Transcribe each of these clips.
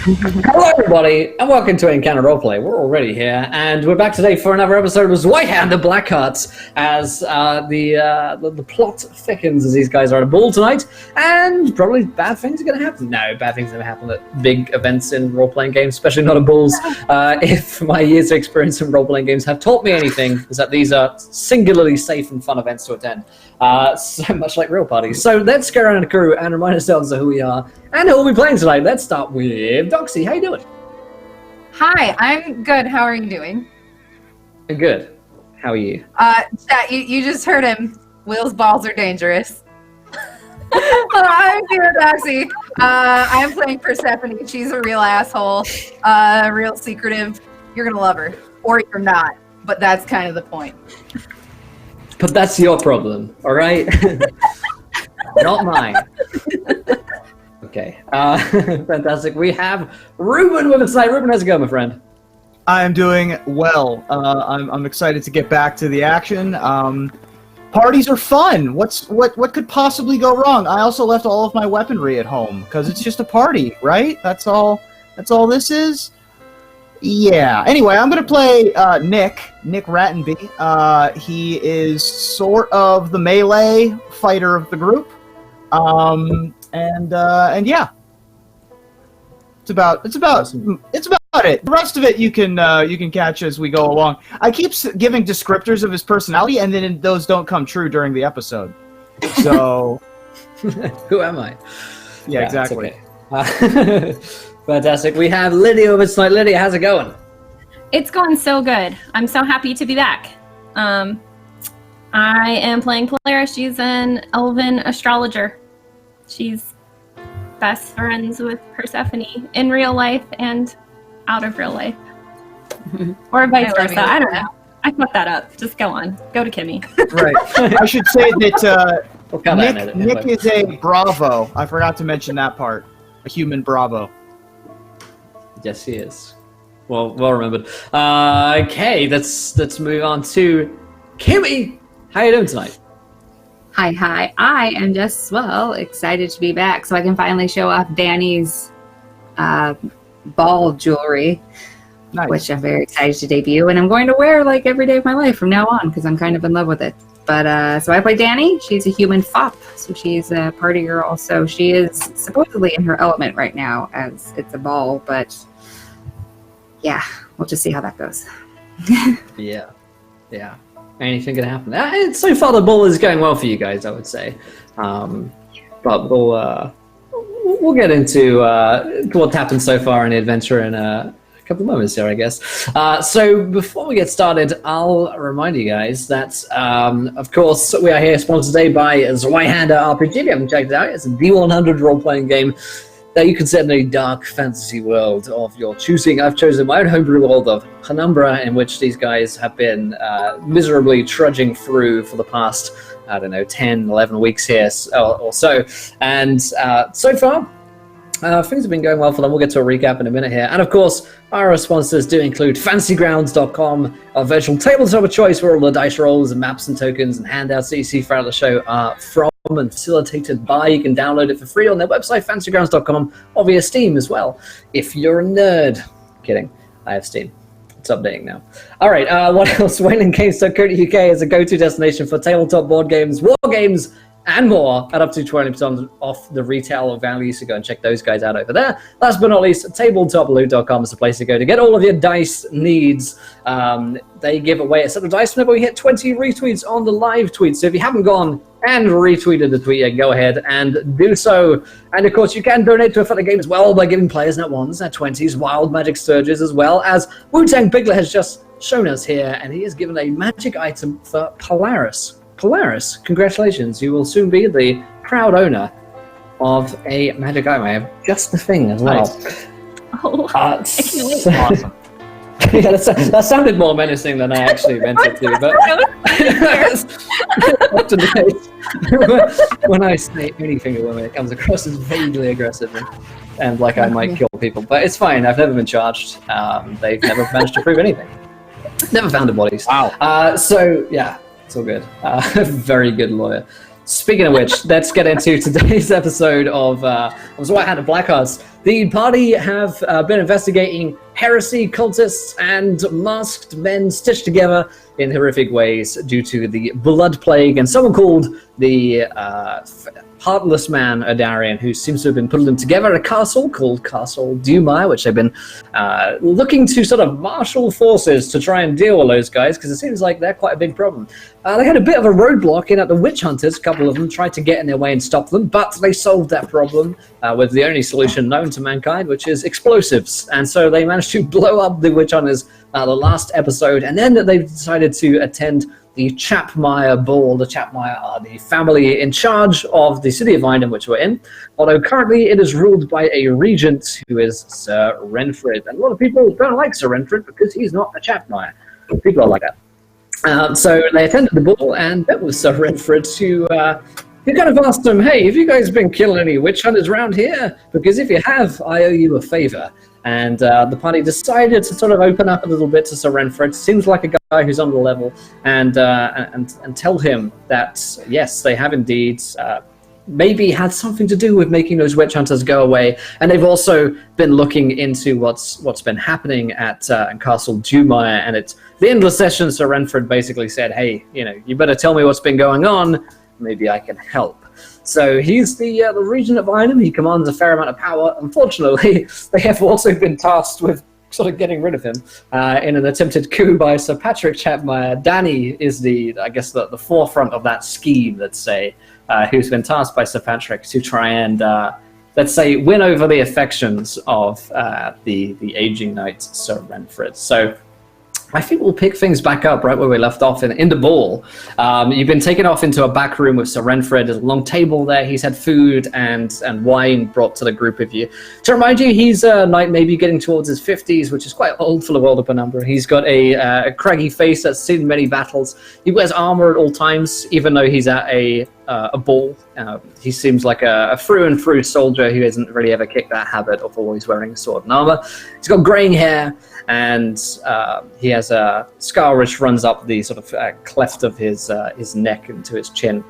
Hello, everybody, and welcome to Encounter Roleplay. We're already here, and we're back today for another episode of Zweihander Blackhearts as the plot thickens as these guys are at a ball tonight, and probably bad things are going to happen. No, bad things never happen at big events in role-playing games, especially not at balls. If my years of experience in role-playing games have taught me anything, is that these are singularly safe and fun events to attend, so much like real parties. So let's go around the crew and remind ourselves of who we are and who we'll be playing tonight. Let's start with Doxy. How you doing? Hi, I'm good. How are you doing? Good. How are you? Chat, you just heard him. Will's balls are dangerous. I'm here, Doxy. I'm playing Persephone. She's a real asshole, real secretive. You're gonna love her, or you're not. But that's kind of the point. But that's your problem, all right? Not mine. Okay, fantastic. We have Ruben with us tonight. Ruben, how's it going, my friend? I am doing well. I'm excited to get back to the action. Parties are fun. What could possibly go wrong? I also left all of my weaponry at home because it's just a party, right? That's all this is. Yeah. Anyway, I'm gonna play Nick Rattenby. He is sort of the melee fighter of the group. And yeah, it's about it. The rest of it you can catch as we go along. I keep giving descriptors of his personality, and then those don't come true during the episode. So, who am I? Yeah, exactly. Okay. Fantastic. We have Lydia with us tonight. Lydia, how's it going? It's going so good. I'm so happy to be back. I am playing Polaris. She's an elven astrologer. She's best friends with Persephone in real life and out of real life. Or vice versa. I don't know. I fucked that up. Just go on. Go to Kimmy. Right. I should say that Nick is a Bravo. I forgot to mention that part. A human Bravo. Yes, he is. Well remembered. Okay, let's move on to Kimmy. How you doing tonight? Hi. I am just, excited to be back so I can finally show off Danny's ball jewelry, Nice. which I'm very excited to debut, and I'm going to wear like every day of my life from now on because I'm kind of in love with it. But so I play Danny. She's a human fop, so she's a party girl. So she is supposedly in her element right now as it's a ball, but yeah, we'll just see how that goes. Yeah. Anything can happen. So far, the ball is going well for you guys, I would say. But we'll get into what's happened so far in the adventure in a couple of moments here, I guess. So before we get started, I'll remind you guys that, of course, we are here sponsored today by Zweihander RPG. If you haven't checked it out, it's a D100 role-playing game that you can set in a dark fantasy world of your choosing. I've chosen my own homebrew world of Penumbra, in which these guys have been miserably trudging through for the past, 10, 11 weeks here or so. And so far, things have been going well for them. We'll get to a recap in a minute here. And of course, our sponsors do include fancygrounds.com, a virtual tabletop of choice where all the dice rolls and maps and tokens and handouts that you see throughout the show are from and facilitated by. You can download it for free on their website, fancygrounds.com, or via Steam as well, if you're a nerd. Kidding, I have Steam. It's updating now. All right, what else? WaylandGames.co.uk is a go-to destination for tabletop board games, war games, and more at up to 20% off the retail value, so go and check those guys out over there. Last but not least, tabletoploot.com is the place to go to get all of your dice needs. They give away a set of dice whenever we hit 20 retweets on the live tweet, so if you haven't gone and retweeted the tweet yet, go ahead and do so. And of course, you can donate to a fellow game as well by giving players net 1s, net 20s, wild magic surges, as well as Wu-Tang Bigler has just shown us here, and he has given a magic item for Polaris. Polaris, congratulations. You will soon be the proud owner of a magic item. I have just the thing as well. Nice. Oh, I can't wait. Awesome. Yeah, that sounded more menacing than I actually meant it to, but often the case. When I say anything to women, it comes across as vaguely aggressive and like I might kill people. But it's fine. I've never been charged. They've never managed to prove anything. Never found the bodies. Wow. So yeah, it's all good. Very good lawyer. Speaking of which, let's get into today's episode of Zweihander Blackhearts. the party have been investigating heresy, cultists, and masked men stitched together in horrific ways due to the blood plague, and someone called the Heartless Man Adarian, who seems to have been putting them together at a castle called Castle Dumai, which they've been looking to sort of marshal forces to try and deal with those guys, because it seems like they're quite a big problem. They had a bit of a roadblock in that the witch hunters, a couple of them, tried to get in their way and stop them, but they solved that problem with the only solution known to mankind, which is explosives. And so they managed to blow up the witch hunters the last episode, and then they decided to attend the Chapmeyer Ball. The Chapmeyer are the family in charge of the city of Einem, which we're in, although currently it is ruled by a regent who is Sir Renfred. And a lot of people don't like Sir Renfred because he's not a Chapmeyer. People are like that. So they attended the ball, and that was Sir Renfred who kind of asked them, hey, have you guys been killing any witch hunters around here? Because if you have, I owe you a favor. And the party decided to sort of open up a little bit to Sir Renfred. Seems like a guy who's on the level, and tell him that yes, they have indeed maybe had something to do with making those witch hunters go away. And they've also been looking into what's been happening at Castle Dumai. And at the end of the session, Sir Renfred basically said, hey, you better tell me what's been going on. Maybe I can help. So he's the regent of Einem. He commands a fair amount of power. Unfortunately, they have also been tasked with sort of getting rid of him in an attempted coup by Sir Patrick Chapmeyer. Danny is the forefront of that scheme, let's say, who's been tasked by Sir Patrick to try and, let's say, win over the affections of the aging knight, Sir Renfred. So I think we'll pick things back up right where we left off in the ball. You've been taken off into a back room with Sir Renfred. There's a long table there. He's had food and wine brought to the group of you. To remind you, he's a knight maybe getting towards his 50s, which is quite old for the world of Penumbra. He's got a craggy face that's seen many battles. He wears armor at all times, even though he's at a ball. He seems like a through and through soldier who hasn't really ever kicked that habit of always wearing sword and armor. He's got graying hair, and he has a scar which runs up the sort of cleft of his neck into his chin.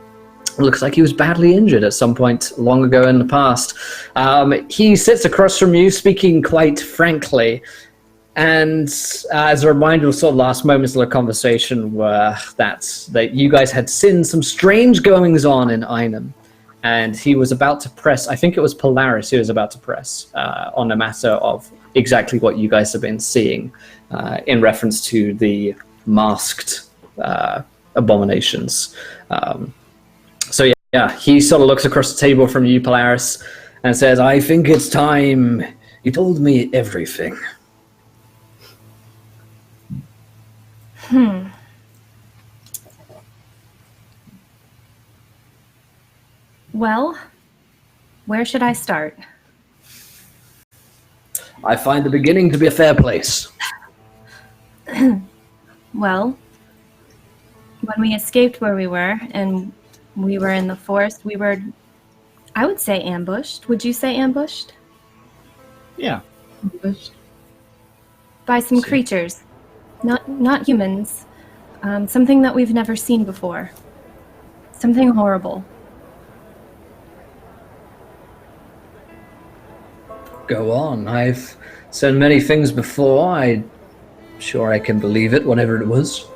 It looks like he was badly injured at some point long ago in the past. He sits across from you, speaking quite frankly. And as a reminder of sort of last moments of the conversation were that you guys had seen some strange goings on in Einem, and he was about to press, I think it was Polaris who was about to press on the matter of exactly what you guys have been seeing in reference to the masked abominations. So yeah, he sort of looks across the table from you, Polaris, and says, I think it's time. You told me everything. Well, where should I start? I find the beginning to be a fair place. Well, when we escaped where we were, and we were in the forest, we were, I would say, ambushed. Would you say ambushed? Yeah. Ambushed. By some creatures. Not humans. Something that we've never seen before. Something horrible. Go on. I've said many things before. I'm sure I can believe it, whatever it was.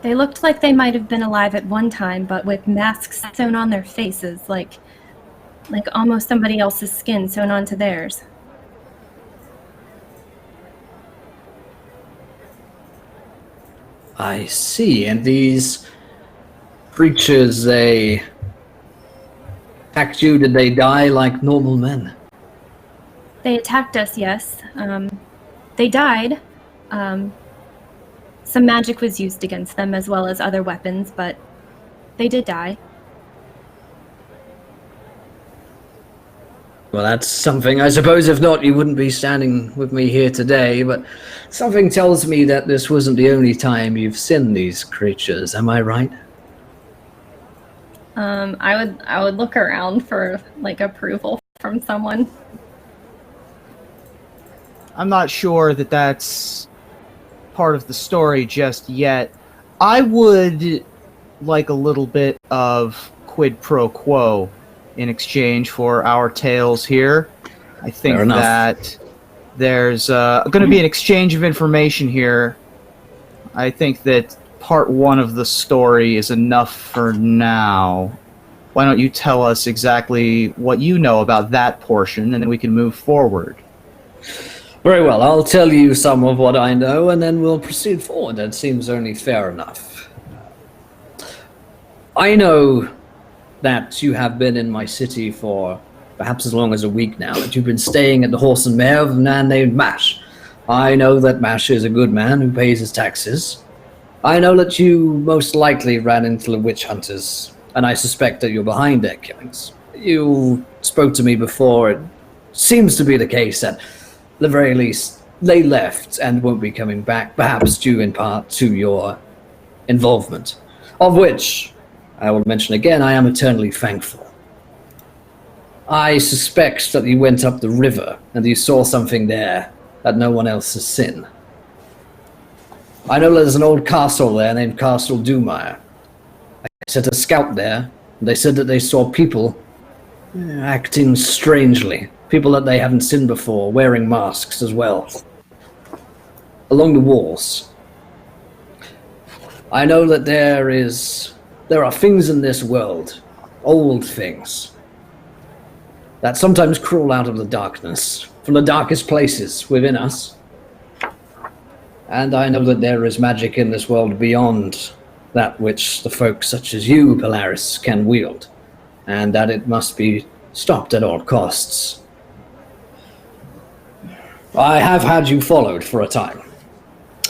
They looked like they might have been alive at one time, but with masks sewn on their faces, like almost somebody else's skin sewn onto theirs. I see. And these creatures, they attacked you. Did they die like normal men? They attacked us, yes. They died. Some magic was used against them as well as other weapons, but they did die. Well, that's something. I suppose if not, you wouldn't be standing with me here today, but something tells me that this wasn't the only time you've seen these creatures. Am I right? I would look around for, like, approval from someone. I'm not sure that that's part of the story just yet. I would like a little bit of quid pro quo in exchange for our tales here. I think Fair enough. that there's going to be an exchange of information here. I think that part 1 of the story is enough for now. Why don't you tell us exactly what you know about that portion, and then we can move forward. Very well, I'll tell you some of what I know, and then we'll proceed forward. That seems only fair enough. I know that you have been in my city for perhaps as long as a week now, that you've been staying at the Horse and Mare of a man named Mash. I know that Mash is a good man who pays his taxes. I know that you most likely ran into the witch hunters, and I suspect that you're behind their killings. You spoke to me before. It seems to be the case that, at the very least, they left and won't be coming back, perhaps due in part to your involvement, of which, I will mention again, I am eternally thankful. I suspect that you went up the river and you saw something there that no one else has seen. I know there's an old castle there named Castle Dumire. I sent a scout there, and they said that they saw people acting strangely. People that they haven't seen before, wearing masks as well. Along the walls. I know that there are things in this world, old things, that sometimes crawl out of the darkness, from the darkest places within us. And I know that there is magic in this world beyond that which the folk such as you, Polaris, can wield, and that it must be stopped at all costs. I have had you followed for a time,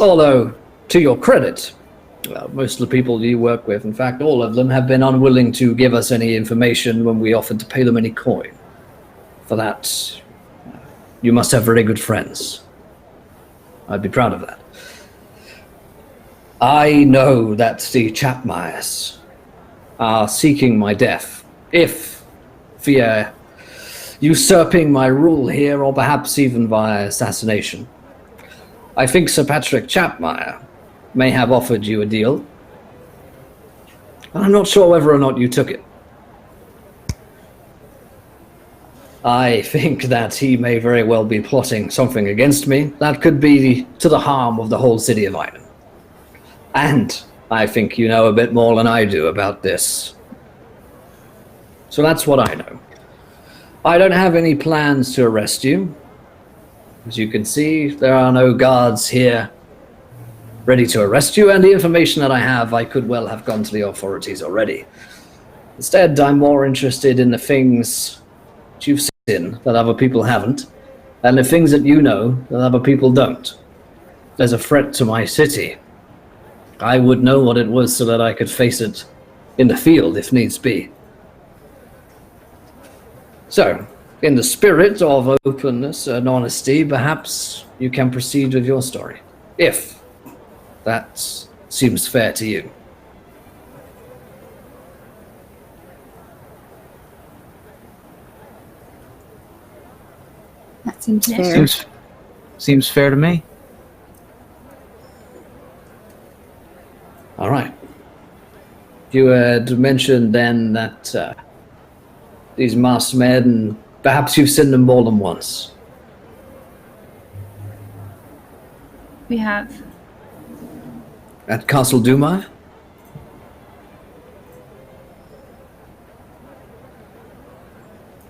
although, to your credit, most of the people you work with, in fact all of them, have been unwilling to give us any information when we offered to pay them any coin. For that, you must have very good friends. I'd be proud of that. I know that the Chapmires are seeking my death, if via usurping my rule here, or perhaps even via assassination. I think Sir Patrick Chapmire may have offered you a deal, but I'm not sure whether or not you took it. I think that he may very well be plotting something against me that could be to the harm of the whole city of Iden. And I think you know a bit more than I do about this. So that's what I know. I don't have any plans to arrest you. As you can see, there are no guards here ready to arrest you, and the information that I have, I could well have gone to the authorities already. Instead, I'm more interested in the things that you've seen that other people haven't, and the things that you know that other people don't. There's a threat to my city. I would know what it was so that I could face it in the field if needs be. So, in the spirit of openness and honesty, perhaps you can proceed with your story, if that seems fair to you. That seems fair. Seems fair to me. All right. You had mentioned then that these masked men, perhaps you've seen them more than once. We have. At Castle Dumire?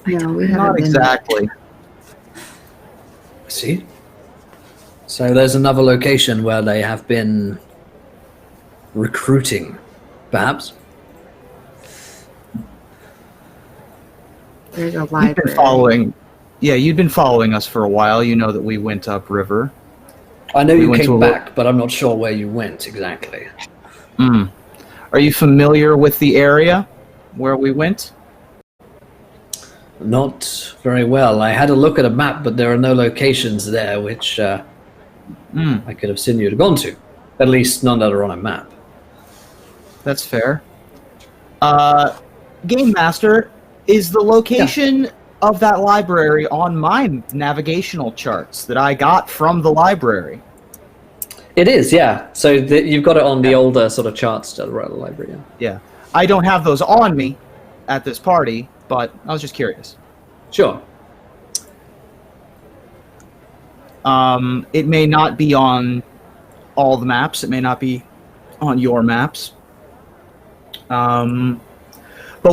No, we haven't Not been. exactly. I see. So there's another location where they have been recruiting, perhaps? There's a You've library. been following. Yeah, you'd been following us for a while. You know that we went upriver. I know We you went to came a back, but I'm not sure where you went exactly. Are you familiar with the area where we went? Not very well. I had a look at a map, but there are no locations there which I could have seen you'd gone to. At least none that are on a map. That's fair. Game Master, is the location of that library on my navigational charts that I got from the library? It is, yeah. So you've got it on the older sort of charts to the right of the library, yeah. Yeah. I don't have those on me at this party, but I was just curious. Sure. It may not be on all the maps. It may not be on your maps. But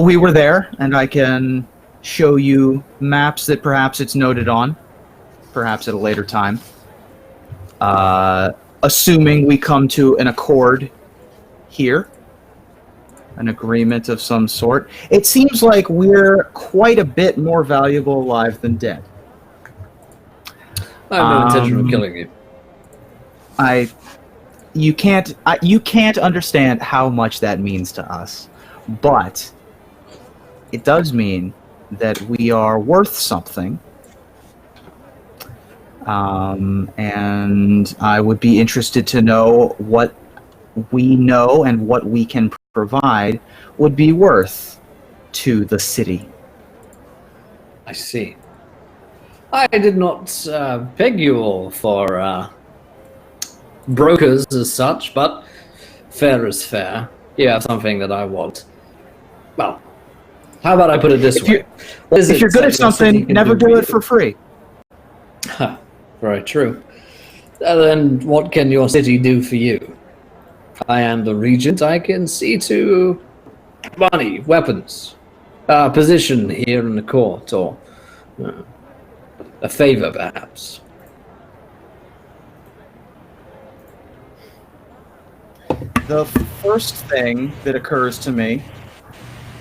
we were there, and I can show you maps that perhaps it's noted on, perhaps at a later time. Assuming we come to an accord here, an agreement of some sort. It seems like we're quite a bit more valuable alive than dead. I have no intention of killing you. You can't understand how much that means to us, but it does mean that we are worth something. And I would be interested to know what we know and what we can provide would be worth to the city. I see. I did not peg you all for brokers as such, but fair is fair. You have something that I want. Well, how about I put it this way? If you're good at something, never do it for free. Very true. Then what can your city do for you? I am the regent. I can see to money, weapons, position here in the court, or a favor, perhaps. The first thing that occurs to me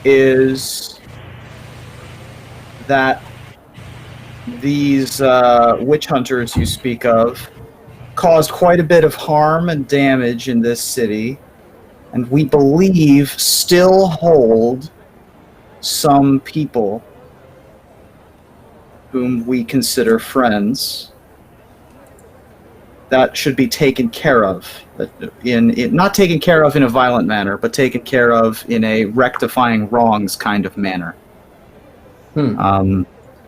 is that these witch hunters you speak of caused quite a bit of harm and damage in this city, and we believe still hold some people whom we consider friends that should be taken care of, not taken care of in a violent manner, but taken care of in a rectifying wrongs kind of manner.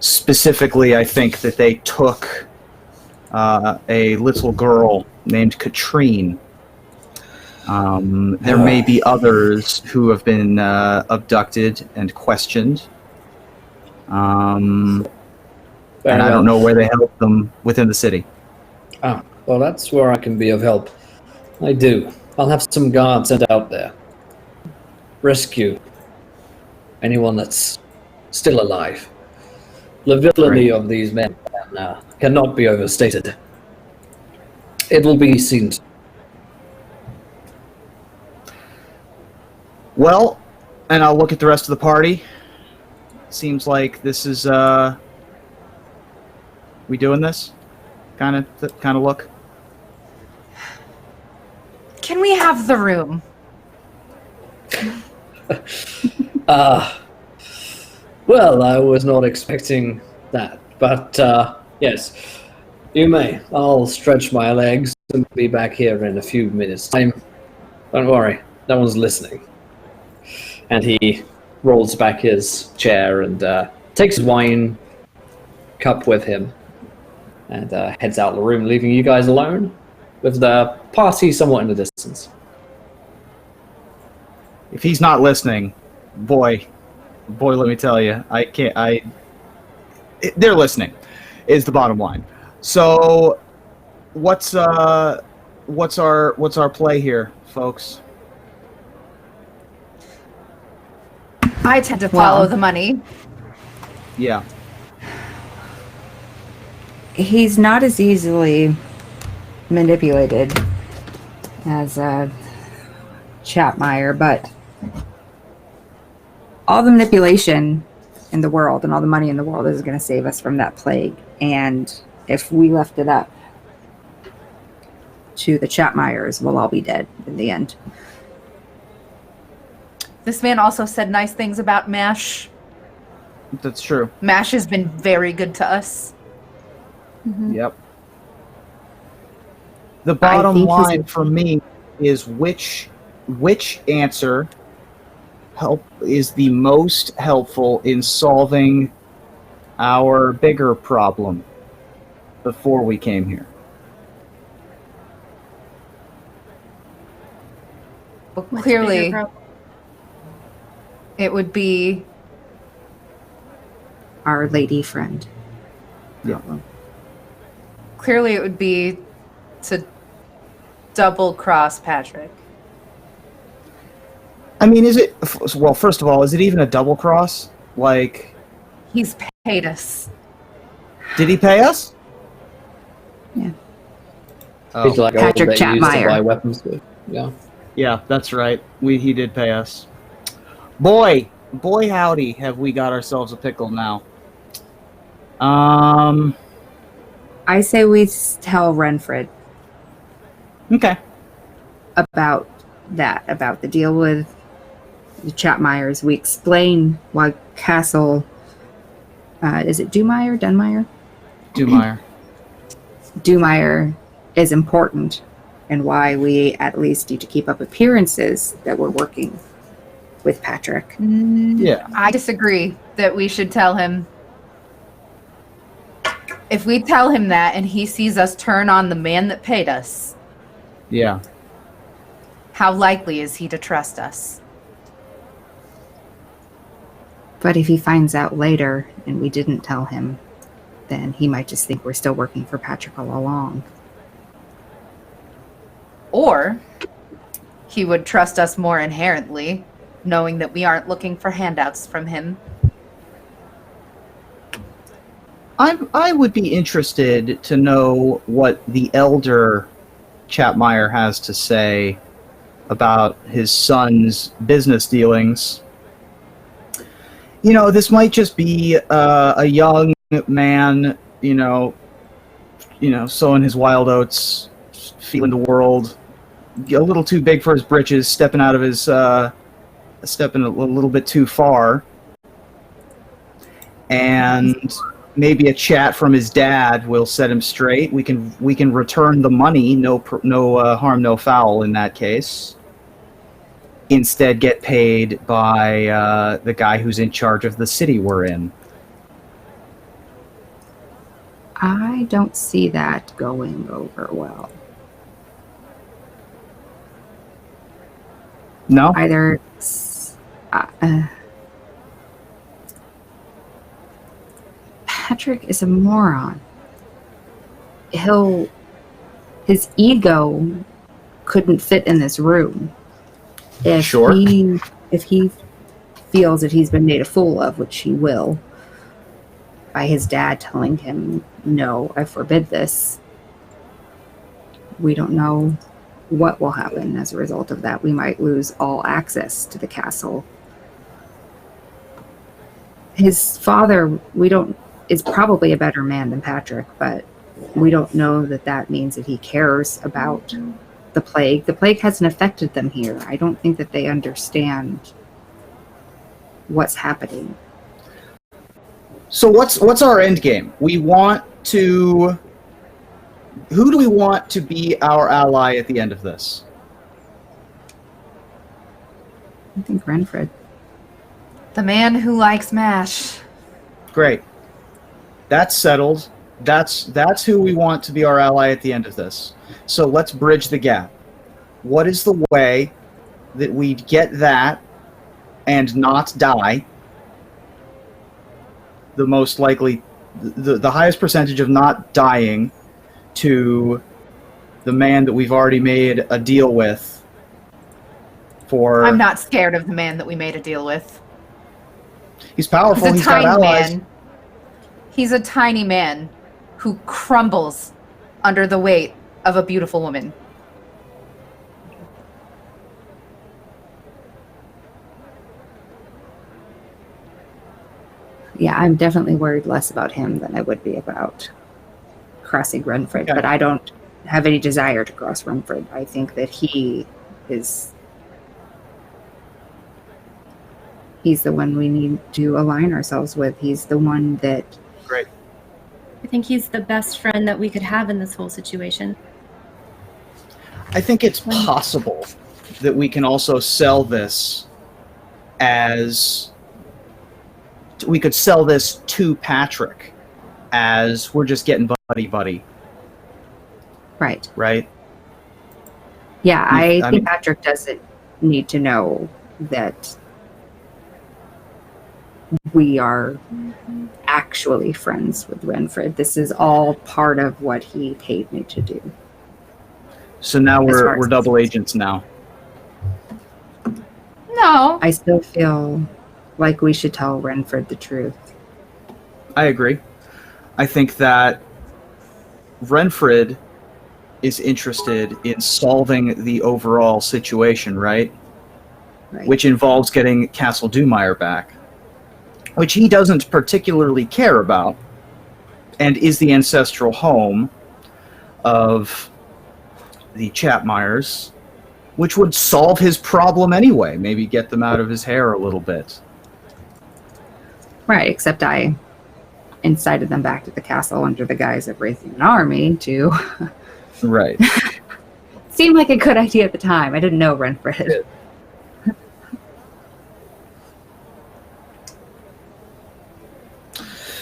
Specifically, I think that they took a little girl named Katrine. There may be others who have been abducted and questioned. And I don't know where they held them within the city. Oh, well, that's where I can be of help. I do. I'll have some guards sent out there. Rescue anyone that's still alive. The villainy of these men cannot be overstated. It will be seen. Well, and I'll look at the rest of the party. Seems like this is, we doing this? Kind of look? Can we have the room? Well, I was not expecting that, but yes, you may. I'll stretch my legs and be back here in a few minutes' time. Don't worry, no one's listening. And he rolls back his chair and takes his wine cup with him and heads out of the room, leaving you guys alone with the party somewhat in the distance. If he's not listening, boy, let me tell you, they're listening, is the bottom line. So, what's our play here, folks? I tend to follow the money. Yeah. He's not as easily manipulated as Chapmeyer, but all the manipulation in the world and all the money in the world is going to save us from that plague. And if we left it up to the Chapmeyers, we'll all be dead in the end. This man also said nice things about MASH. That's true. MASH has been very good to us. Mm-hmm. Yep. The bottom line for me is which answer is the most helpful in solving our bigger problem before we came here. Well, clearly, it would be our lady friend. Yeah. Clearly, it would be to double cross Patrick. I mean, is it? Well, first of all, is it even a double cross? Like, He's paid us. did he pay us? Yeah. Oh, It's like Patrick gold they use to Chatmeyer. buy weapons with. Yeah. yeah, that's right. He did pay us. Boy, howdy, have we got ourselves a pickle now. I say we tell Renfred Okay. about that, about the deal with the Chatmeyers. We explain why Castle, is it Dumeyer? Dunmeyer? Dumeyer. Dumeyer is important, and why we at least need to keep up appearances that we're working with Patrick. Yeah. I disagree that we should tell him. If we tell him that and he sees us turn on the man that paid us, Yeah. how likely is he to trust us? But if he finds out later and we didn't tell him, then he might just think we're still working for Patrick all along. Or he would trust us more inherently, knowing that we aren't looking for handouts from him. I would be interested to know what the elder Chatmeyer has to say about his son's business dealings. You know, this might just be a young man, sowing his wild oats, feeling the world, a little too big for his britches, stepping out of his, stepping a little bit too far, and maybe a chat from his dad will set him straight. We can return the money, no harm, no foul in that case. Instead, get paid by the guy who's in charge of the city we're in. I don't see that going over well. No? Either Patrick is a moron. His ego couldn't fit in this room. If Sure. if he feels that he's been made a fool of, which he will, by his dad telling him, no, I forbid this, we don't know what will happen as a result of that. We might lose all access to the castle. His father, is probably a better man than Patrick, but we don't know that means that he cares about the plague. The plague hasn't affected them here. I don't think that they understand what's happening. So what's our end game? We want to... Who do we want to be our ally at the end of this? I think Renfred. The man who likes MASH. Great. That's settled. That's who we want to be our ally at the end of this. So let's bridge the gap. What is the way that we get that and not die? The most likely, the highest percentage of not dying to the man that we've already made a deal with for... I'm not scared of the man that we made a deal with. He's powerful, he's got allies. Man. He's a tiny man who crumbles under the weight of a beautiful woman. Yeah, I'm definitely worried less about him than I would be about crossing Renfred, Okay. but I don't have any desire to cross Renfred. I think that he's the one we need to align ourselves with. He's the one that... Great. I think he's the best friend that we could have in this whole situation. I think it's possible that we can also sell this as... We could sell this to Patrick as we're just getting buddy-buddy, Right. right? Yeah, I I think mean- Patrick doesn't need to know that we are actually friends with Renfred. This is all part of what he paid me to do. So now As far we're as- double agents now. No. I still feel like we should tell Renfred the truth. I agree. I think that Renfred is interested in solving the overall situation, right? Right. Which involves getting Castle Doomire back, which he doesn't particularly care about, and is the ancestral home of the Chapmires, which would solve his problem anyway, maybe get them out of his hair a little bit. Right, except I incited them back to the castle under the guise of raising an army to... Right. Seemed like a good idea at the time. I didn't know Renfred.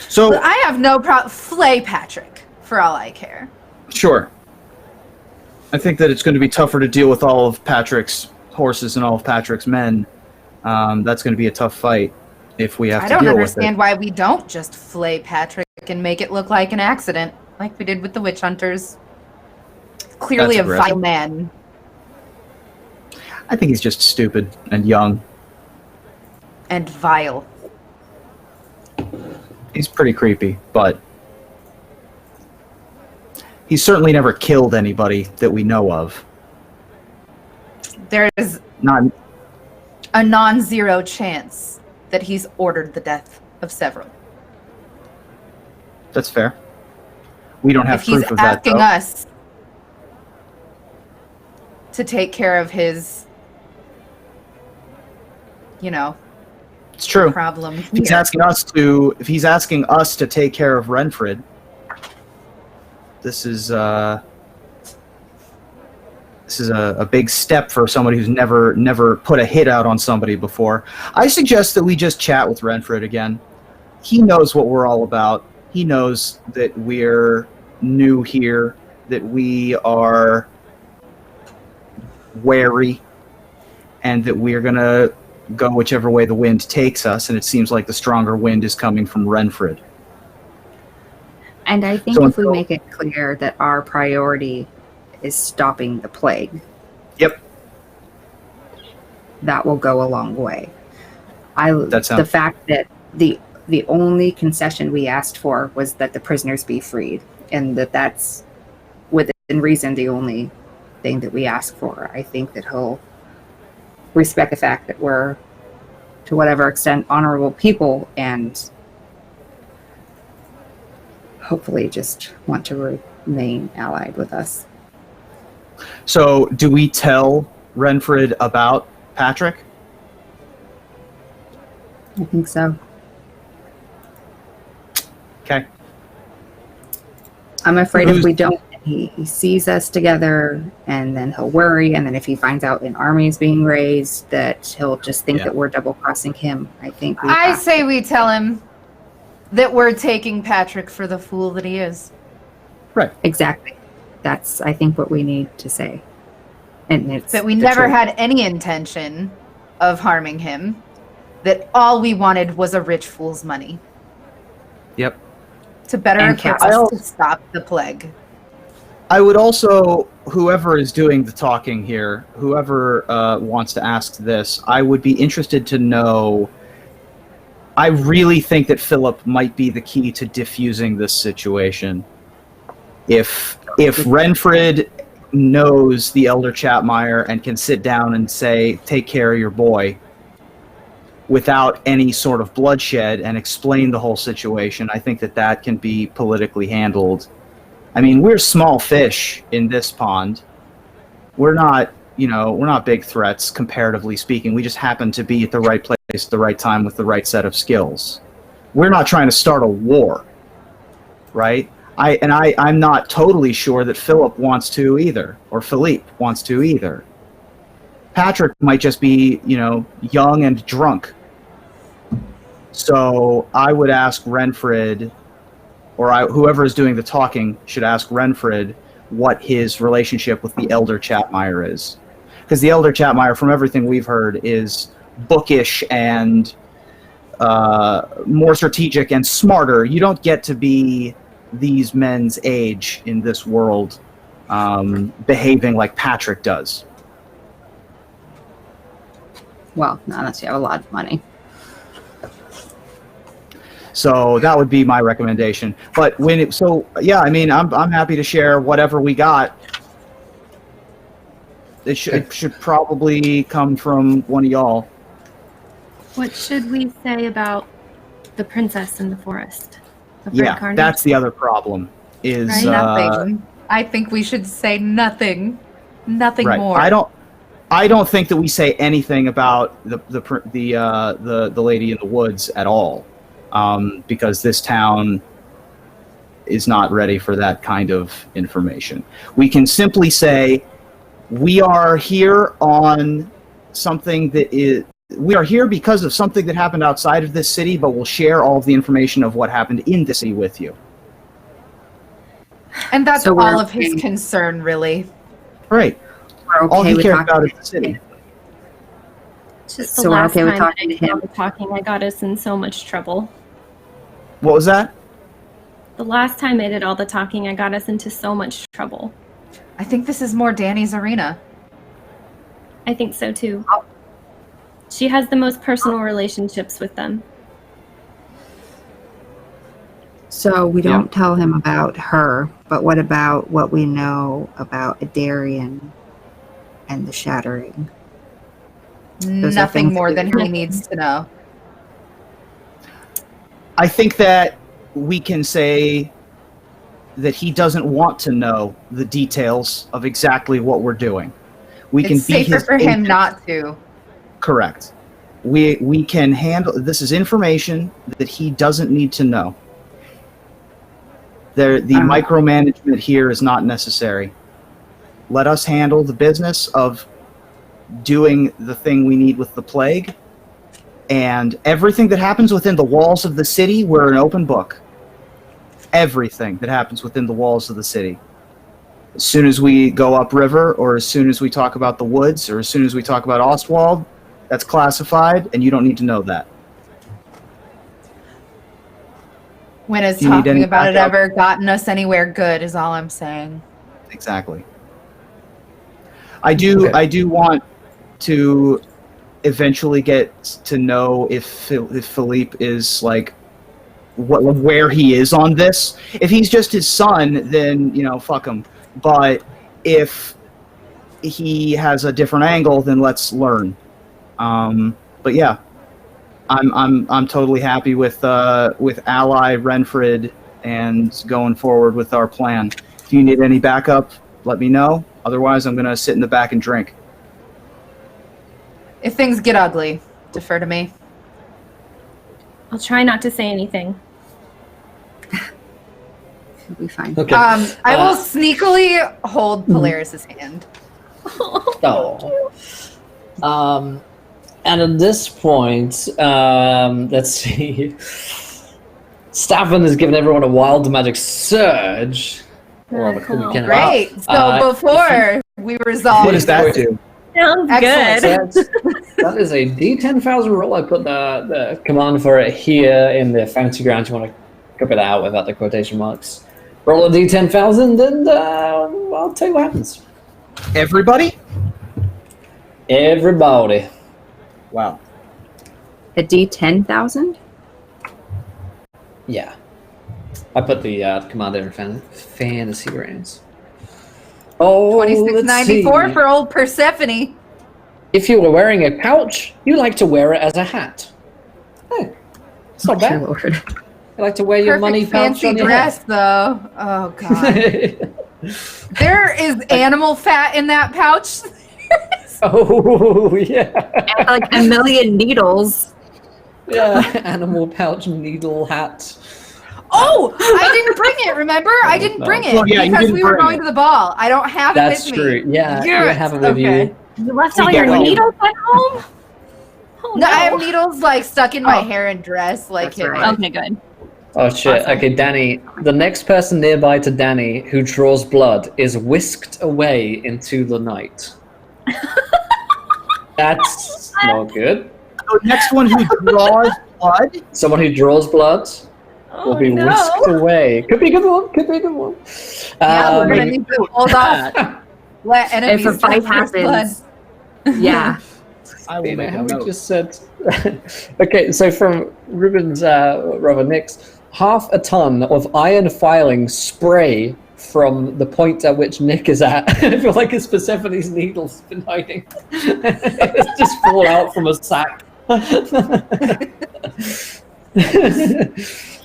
So, But I have no problem. Flay Patrick, for all I care. sure. I think that it's going to be tougher to deal with all of Patrick's horses and all of Patrick's men. That's going to be a tough fight if we have I to don't deal with understand it. why we don't just flay Patrick and make it look like an accident, like we did with the witch hunters. Clearly That's a aggressive. vile man. I think he's just stupid and young. And vile. He's pretty creepy, but he's certainly never killed anybody that we know of. There is Not a non-zero chance that he's ordered the death of several. That's fair. We don't have If he's proof of that, asking though. us to take care of his, you know, It's true. problem If he's here. asking us to take care of Renfred, this is a big step for somebody who's never put a hit out on somebody before. I suggest that we just chat with Renfred again. He knows what we're all about. He knows that we're new here, that we are wary, and that we're gonna go whichever way the wind takes us, and it seems like the stronger wind is coming from Renfred. And I think So if we until- make it clear that our priority is stopping the plague, Yep. that will go a long way. That sounds- The fact that the only concession we asked for was that the prisoners be freed, and that's within reason the only thing that we ask for. I think that he'll respect the fact that we're, to whatever extent, honorable people, and hopefully just want to remain allied with us. So, do we tell Renfred about Patrick? I think so. Okay. I'm afraid if Who's- we don't, he sees us together, and then he'll worry, and then if he finds out an army is being raised, that he'll just think Yeah. that we're double-crossing him. I think we I have say we tell him that we're taking Patrick for the fool that he is. exactly. That's, I think, what we need to say. And it's That we the never truth. had any intention of harming him. That all we wanted was a rich fool's money. Yep. To better And equip Castle. us to stop the plague. I would also, whoever is doing the talking here, whoever wants to ask this, I would be interested to know. I really think that Philip might be the key to diffusing this situation. If Renfred knows the Elder Chapmire and can sit down and say, "Take care of your boy," without any sort of bloodshed, and explain the whole situation, I think that can be politically handled. I mean, we're small fish in this pond. We're not big threats, comparatively speaking. We just happen to be at the right place at the right time with the right set of skills. We're not trying to start a war, right? I'm not totally sure that Philip wants to either, or Philippe wants to either. Patrick might just be, young and drunk. So I would ask Renfred, or whoever is doing the talking should ask Renfred what his relationship with the Elder Chapmire is. Because the Elder Chapmire, from everything we've heard, is bookish and more strategic and smarter. You don't get to be these men's age in this world, behaving like Patrick does. Well, not unless you have a lot of money. So that would be my recommendation. But yeah, I mean, I'm happy to share whatever we got. It should probably come from one of y'all. What should we say about the princess in the forest? Yeah, that's the other problem. Is Right? Nothing. I think we should say nothing. Nothing right. more. I don't think that we say anything about the lady in the woods at all, because this town is not ready for that kind of information. We can simply say we are here on something that is. We are here because of something that happened outside of this city, but we'll share all of the information of what happened in the city with you. And that's So all of his concern, really. Right. We're okay All he with cared talking about is to the city. him. Just So the we're last okay with time talking I to did all him? the talking, I got us in so much trouble. What was that? The last time I did all the talking, I got us into so much trouble. I think this is more Danny's arena. I think so too. She has the most personal relationships with them. So we don't tell him about her, but what about what we know about Adarian and the Shattering? Those are Nothing things more that than he needs to know. I think that we can say that he doesn't want to know the details of exactly what we're doing. We can It's be safer his for him agent. not to. Correct. We can handle. This is information that he doesn't need to know. The micromanagement here is not necessary. Let us handle the business of doing the thing we need with the plague, and everything that happens within the walls of the city, we're an open book. Everything that happens within the walls of the city. As soon as we go upriver, or as soon as we talk about the woods, or as soon as we talk about Ostwald, that's classified, and you don't need to know that. When has Do you need talking any about it backup? ever gotten us anywhere good is all I'm saying. Exactly. I do want to eventually get to know if Philippe is like where he is on this. If he's just his son, then fuck him. But if he has a different angle, then let's learn. But yeah, I'm totally happy with Ally Renfred and going forward with our plan. If you need any backup, let me know. Otherwise, I'm gonna sit in the back and drink. If things get ugly, defer to me. I'll try not to say anything. It'll be fine. Okay. I will sneakily hold Polaris's hand. Oh. And at this point, let's see. Staffan has given everyone a wild magic surge. Great. So before we resolve, What does that do? Sounds Excellent. good. That is a D10,000 roll. I put the command for it here in the fancy ground. You want to copy that out without the quotation marks. Roll a D10,000 and I'll tell you what happens. Everybody? Everybody. Wow. A D10,000? Yeah. I put the commander in fantasy grounds. Oh, let's 2694 see. for old Persephone. If you were wearing a pouch, you like to wear it as a hat. Hey, it's not Dear bad. Lord. You like to wear your Perfect money pouch fancy on your dress, though. Oh god. head. There is animal fat in that pouch. Oh, yeah. And like a million needles. Yeah, animal pouch needle hat. Oh, I didn't bring it. Remember, I didn't bring it Oh, yeah, you because didn't we were bring going it. to the ball. I don't have That's it with true. me. Yeah, you Yes, have it with okay. you. You left We all get your one. needles at home? Oh, No, I have no. needles like stuck in my Oh. hair and dress, like That's hit right. my- Okay, good. Oh shit. Awesome. Okay, Danny. The next person nearby to Danny who draws blood is whisked away into the night. That's not good. the next one who draws blood. Someone who draws blood will Oh be no! whisked away. Could be a good one. Could be a good one. Yeah, we're gonna need to hold off. Let enemies If a fight take first blood. happens, yeah. I will You know make how a we note. just said. Okay, so from Ruben's rather Nick's, 1/2 a ton of iron filing spray from the point at which Nick is at. I feel like it's Persephone's needles been hiding. It's just fall out from a sack.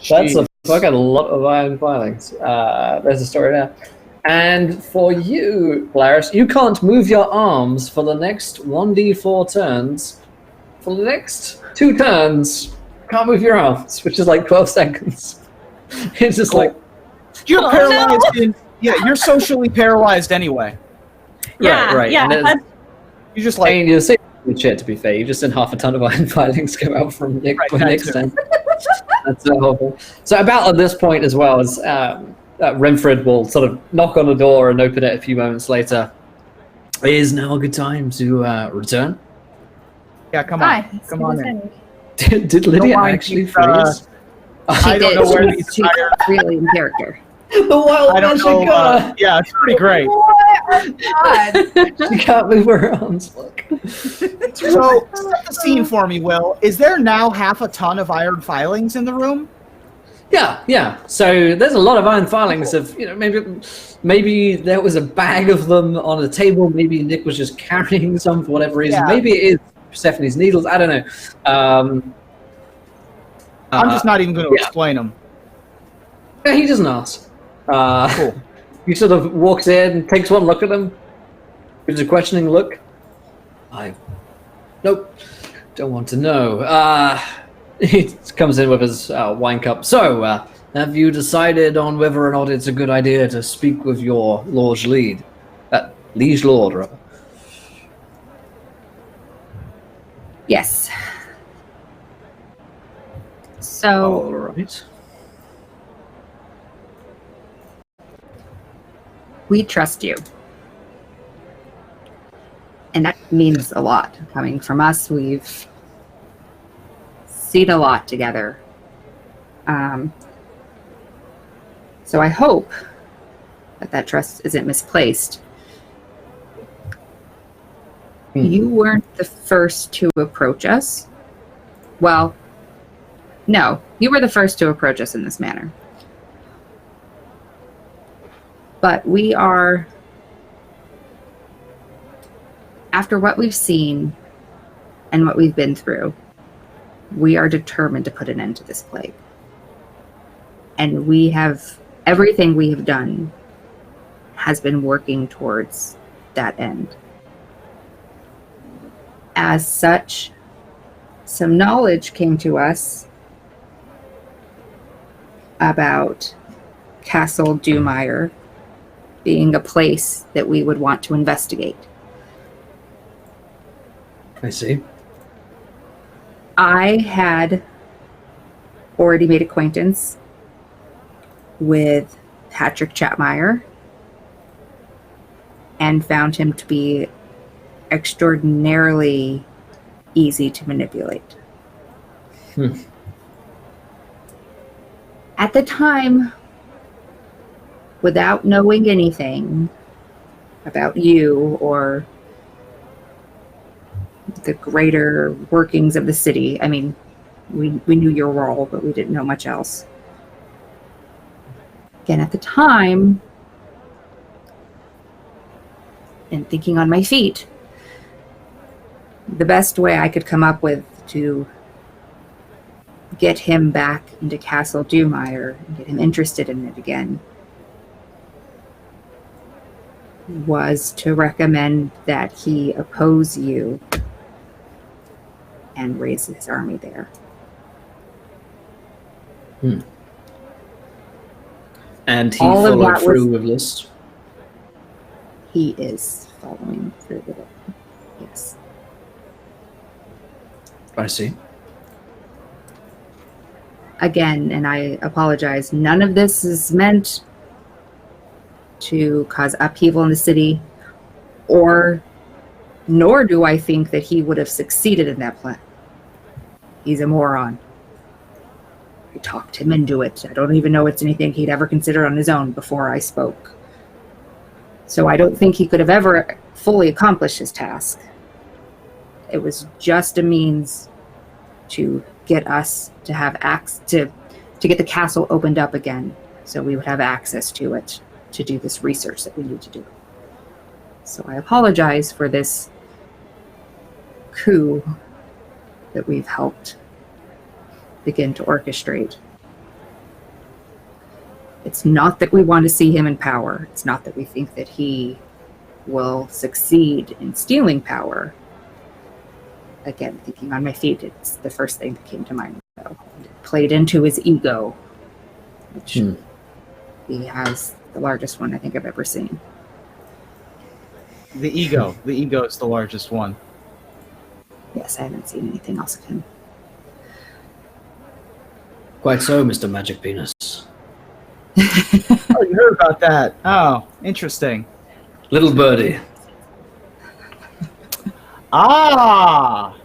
That's a fucking lot of iron filings. There's a story there. And for you, Polaris, you can't move your arms for the next 1d4 turns. For the next 2 turns, can't move your arms, which is like 12 seconds. It's just like, You're paralyzed. You're socially paralyzed anyway. Yeah, right. yeah. And then- That's, You just I like mean, you're saying good shit, to be fair. You just seen 1/2 a ton of iron filings come out from Nick Right, when that Nick's too. turn. That's awful. So about at this point as well as Renfred will sort of knock on the door and open it a few moments later. Is now a good time to return? yeah, come on, Hi. come on in. Did Lydia mind, actually she's, freeze? I don't know where these She's iron. really in character. The wild I don't magic know. gun! Yeah, it's pretty great. Oh God. She can't move her arms. Look. So, set the scene for me, Will. Is there now 1/2 a ton of iron filings in the room? Yeah. So there's a lot of iron filings of, maybe there was a bag of them on a table. Maybe Nick was just carrying some for whatever reason. Yeah. Maybe it is Persephone's needles. I don't know. I'm just not even going to yeah. explain them. Yeah, he doesn't ask. Cool. He sort of walks in, takes one look at them, gives a questioning look. Nope, don't want to know. He comes in with his wine cup. So, have you decided on whether or not it's a good idea to speak with your liege lead? Liege lord, rather. Yes. So All right. we trust you. And that means a lot coming from us. We've seen a lot together. So I hope that trust isn't misplaced. You weren't the first to approach us. Well, no, you were the first to approach us in this manner. But we are, after what we've seen and what we've been through, we are determined to put an end to this plague. And we have, everything we have done has been working towards that end. As such, some knowledge came to us about Castle Dumire being a place that we would want to investigate. I see. I had already made acquaintance with Patrick Chatmire and found him to be extraordinarily easy to manipulate. At the time, without knowing anything about you or the greater workings of the city, I mean, we knew your role, but we didn't know much else. Again, at the time, and thinking on my feet, the best way I could come up with to get him back into Castle Dumire and get him interested in it again was to recommend that he oppose you and raise his army there. And he All of followed that through was- with List. He is following through with it. Yes. I see. Again, and I apologize, none of this is meant to cause upheaval in the city, nor do I think that he would have succeeded in that plan. He's a moron. I talked him into it. I don't even know it's anything he'd ever considered on his own before I spoke. So I don't think he could have ever fully accomplished his task. It was just a means to get us to have to get the castle opened up again, so we would have access to it to do this research that we need to do. So I apologize for this coup that we've helped begin to orchestrate. It's not that we want to see him in power. It's not that we think that he will succeed in stealing power. Again, thinking on my feet, it's the first thing that came to mind. Though. It played into his ego, which he has the largest one I think I've ever seen. The ego is the largest one. Yes, I haven't seen anything else of him. Quite so, Mr. Magic Penis. Oh, you heard about that. Oh, interesting. Little birdie. Ah!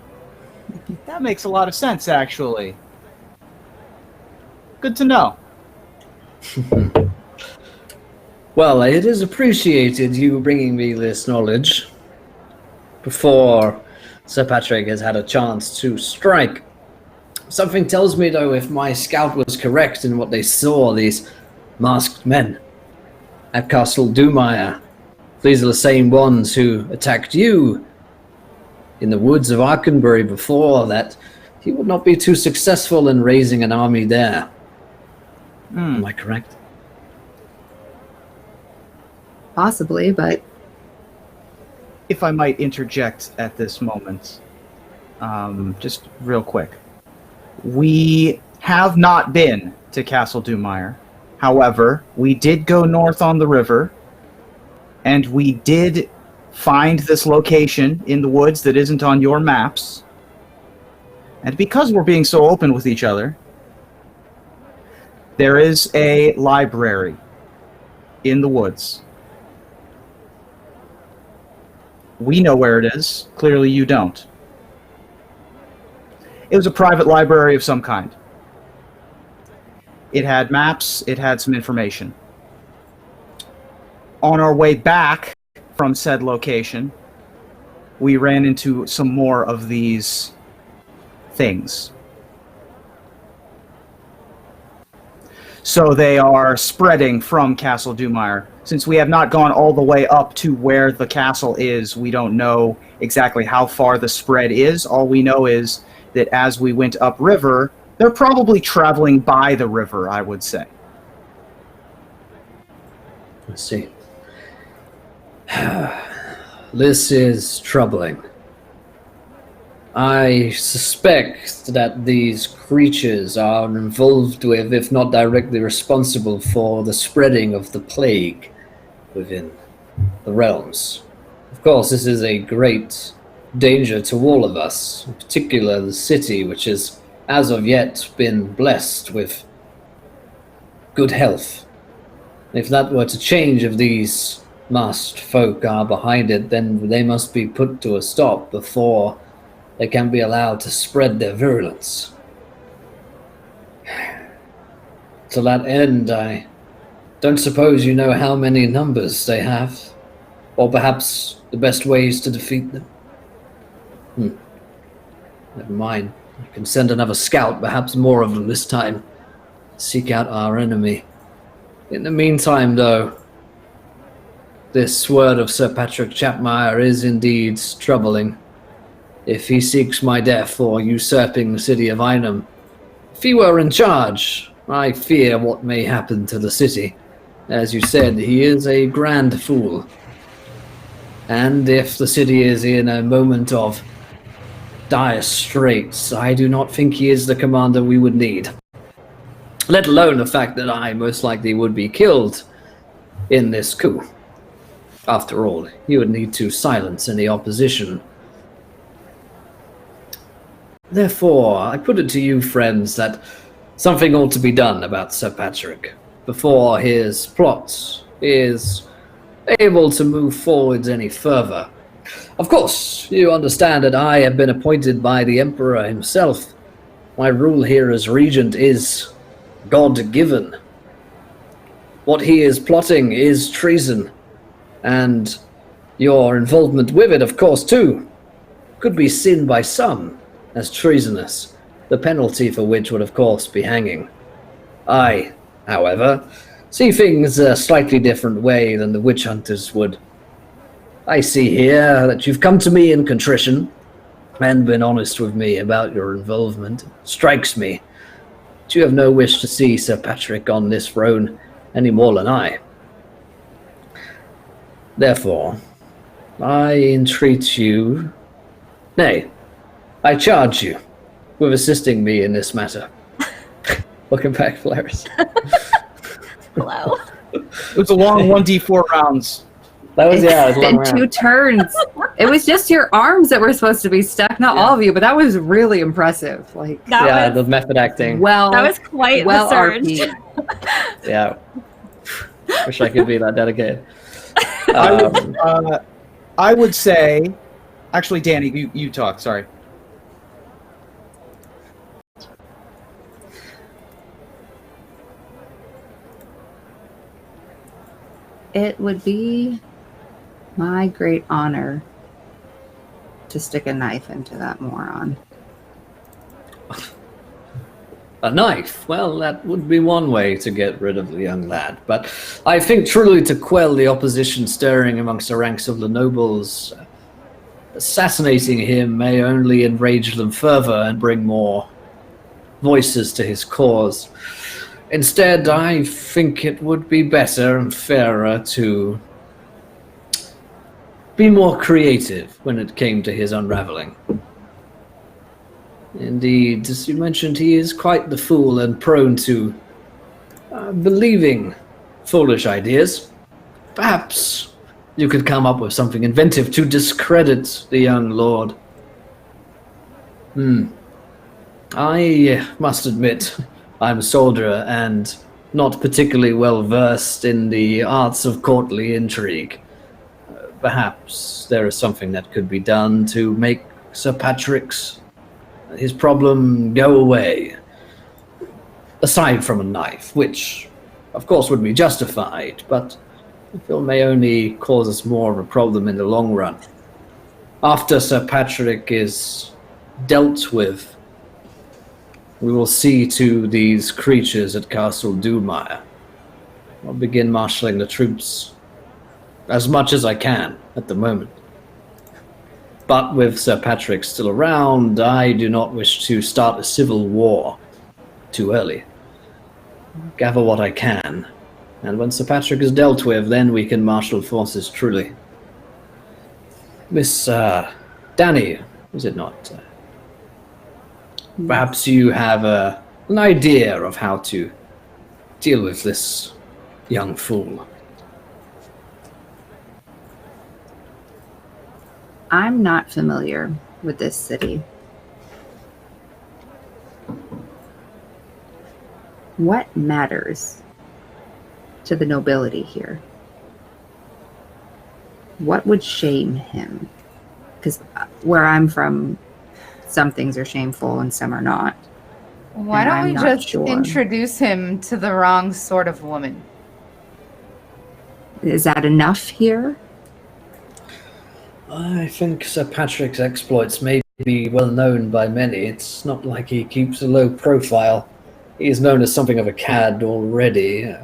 That makes a lot of sense, actually. Good to know. Well, it is appreciated you bringing me this knowledge before Sir Patrick has had a chance to strike. Something tells me, though, if my scout was correct in what they saw, these masked men at Castle Dumire, these are the same ones who attacked you in the woods of Arkenbury before, that he would not be too successful in raising an army there. Am I correct? Possibly, but... If I might interject at this moment, just real quick. We have not been to Castle Dumire. However, we did go north on the river, and we did find this location in the woods that isn't on your maps. And because we're being so open with each other, there is a library in the woods. We know where it is. Clearly you don't. It was a private library of some kind. It had maps, it had some information. On our way back from said location, we ran into some more of these things. So they are spreading from Castle Dumire. Since we have not gone all the way up to where the castle is, we don't know exactly how far the spread is. All we know is that as we went upriver, they're probably traveling by the river, I would say. Let's see. This is troubling. I suspect that these creatures are involved with, if not directly responsible for, the spreading of the plague within the realms. Of course, this is a great danger to all of us, in particular the city, which has, as of yet, been blessed with good health. If that were to change, if these masked folk are behind it, then they must be put to a stop before they can be allowed to spread their virulence. To that end, I don't suppose you know how many numbers they have, or perhaps the best ways to defeat them. Never mind. I can send another scout, perhaps more of them this time, seek out our enemy. In the meantime, though, this word of Sir Patrick Chapmire is indeed troubling. If he seeks my death for usurping the city of Einem, if he were in charge, I fear what may happen to the city. As you said, he is a grand fool. And if the city is in a moment of dire straits, I do not think he is the commander we would need. Let alone the fact that I most likely would be killed in this coup. After all, he would need to silence any opposition. Therefore, I put it to you, friends, that something ought to be done about Sir Patrick before his plot is able to move forwards any further. Of course, you understand that I have been appointed by the Emperor himself My rule here as regent is God-given. What he is plotting is treason, and your involvement with it, of course, too, could be seen by some as treasonous, the penalty for which would, of course, be hanging. I, however, see things a slightly different way than the witch hunters would. I see here that you've come to me in contrition and been honest with me about your involvement. It strikes me that you have no wish to see Sir Patrick on this throne any more than I. Therefore, I entreat you, nay, I charge you with assisting me in this matter. Welcome back, Polaris. Hello. It was a long 1d4 rounds. That was, yeah, it was a long It's been round. 2 turns. It was just your arms that were supposed to be stuck, not all of you, but that was really impressive. Like, Yeah, That the method acting. well, that was quite well the surge. RP'd. Yeah. Wish I could be that dedicated. I would say, actually, Danny, you talk. Sorry. It would be my great honor to stick a knife into that moron. A knife? Well, that would be one way to get rid of the young lad. But I think truly to quell the opposition stirring amongst the ranks of the nobles, assassinating him may only enrage them further and bring more voices to his cause. Instead, I think it would be better and fairer to be more creative when it came to his unraveling. Indeed, as you mentioned, he is quite the fool and prone to believing foolish ideas. Perhaps you could come up with something inventive to discredit the young lord. I must admit, I'm a soldier and not particularly well versed in the arts of courtly intrigue. Perhaps there is something that could be done to make Sir Patrick's his problem go away. Aside from a knife, which of course would be justified, but I feel may only cause us more of a problem in the long run. After Sir Patrick is dealt with, we will see to these creatures at Castle Doomire. I'll begin marshalling the troops as much as I can at the moment. But with Sir Patrick still around, I do not wish to start a civil war too early. Gather what I can, and when Sir Patrick is dealt with, then we can marshal forces truly. Miss Danny, is it not? Perhaps you have an idea of how to deal with this young fool. I'm not familiar with this city. What matters to the nobility here? What would shame him? Because where I'm from, some things are shameful and some are not. Why And don't I'm we not just sure. introduce him to the wrong sort of woman? Is that enough here? I think Sir Patrick's exploits may be well known by many. It's not like he keeps a low profile. He is known as something of a cad already.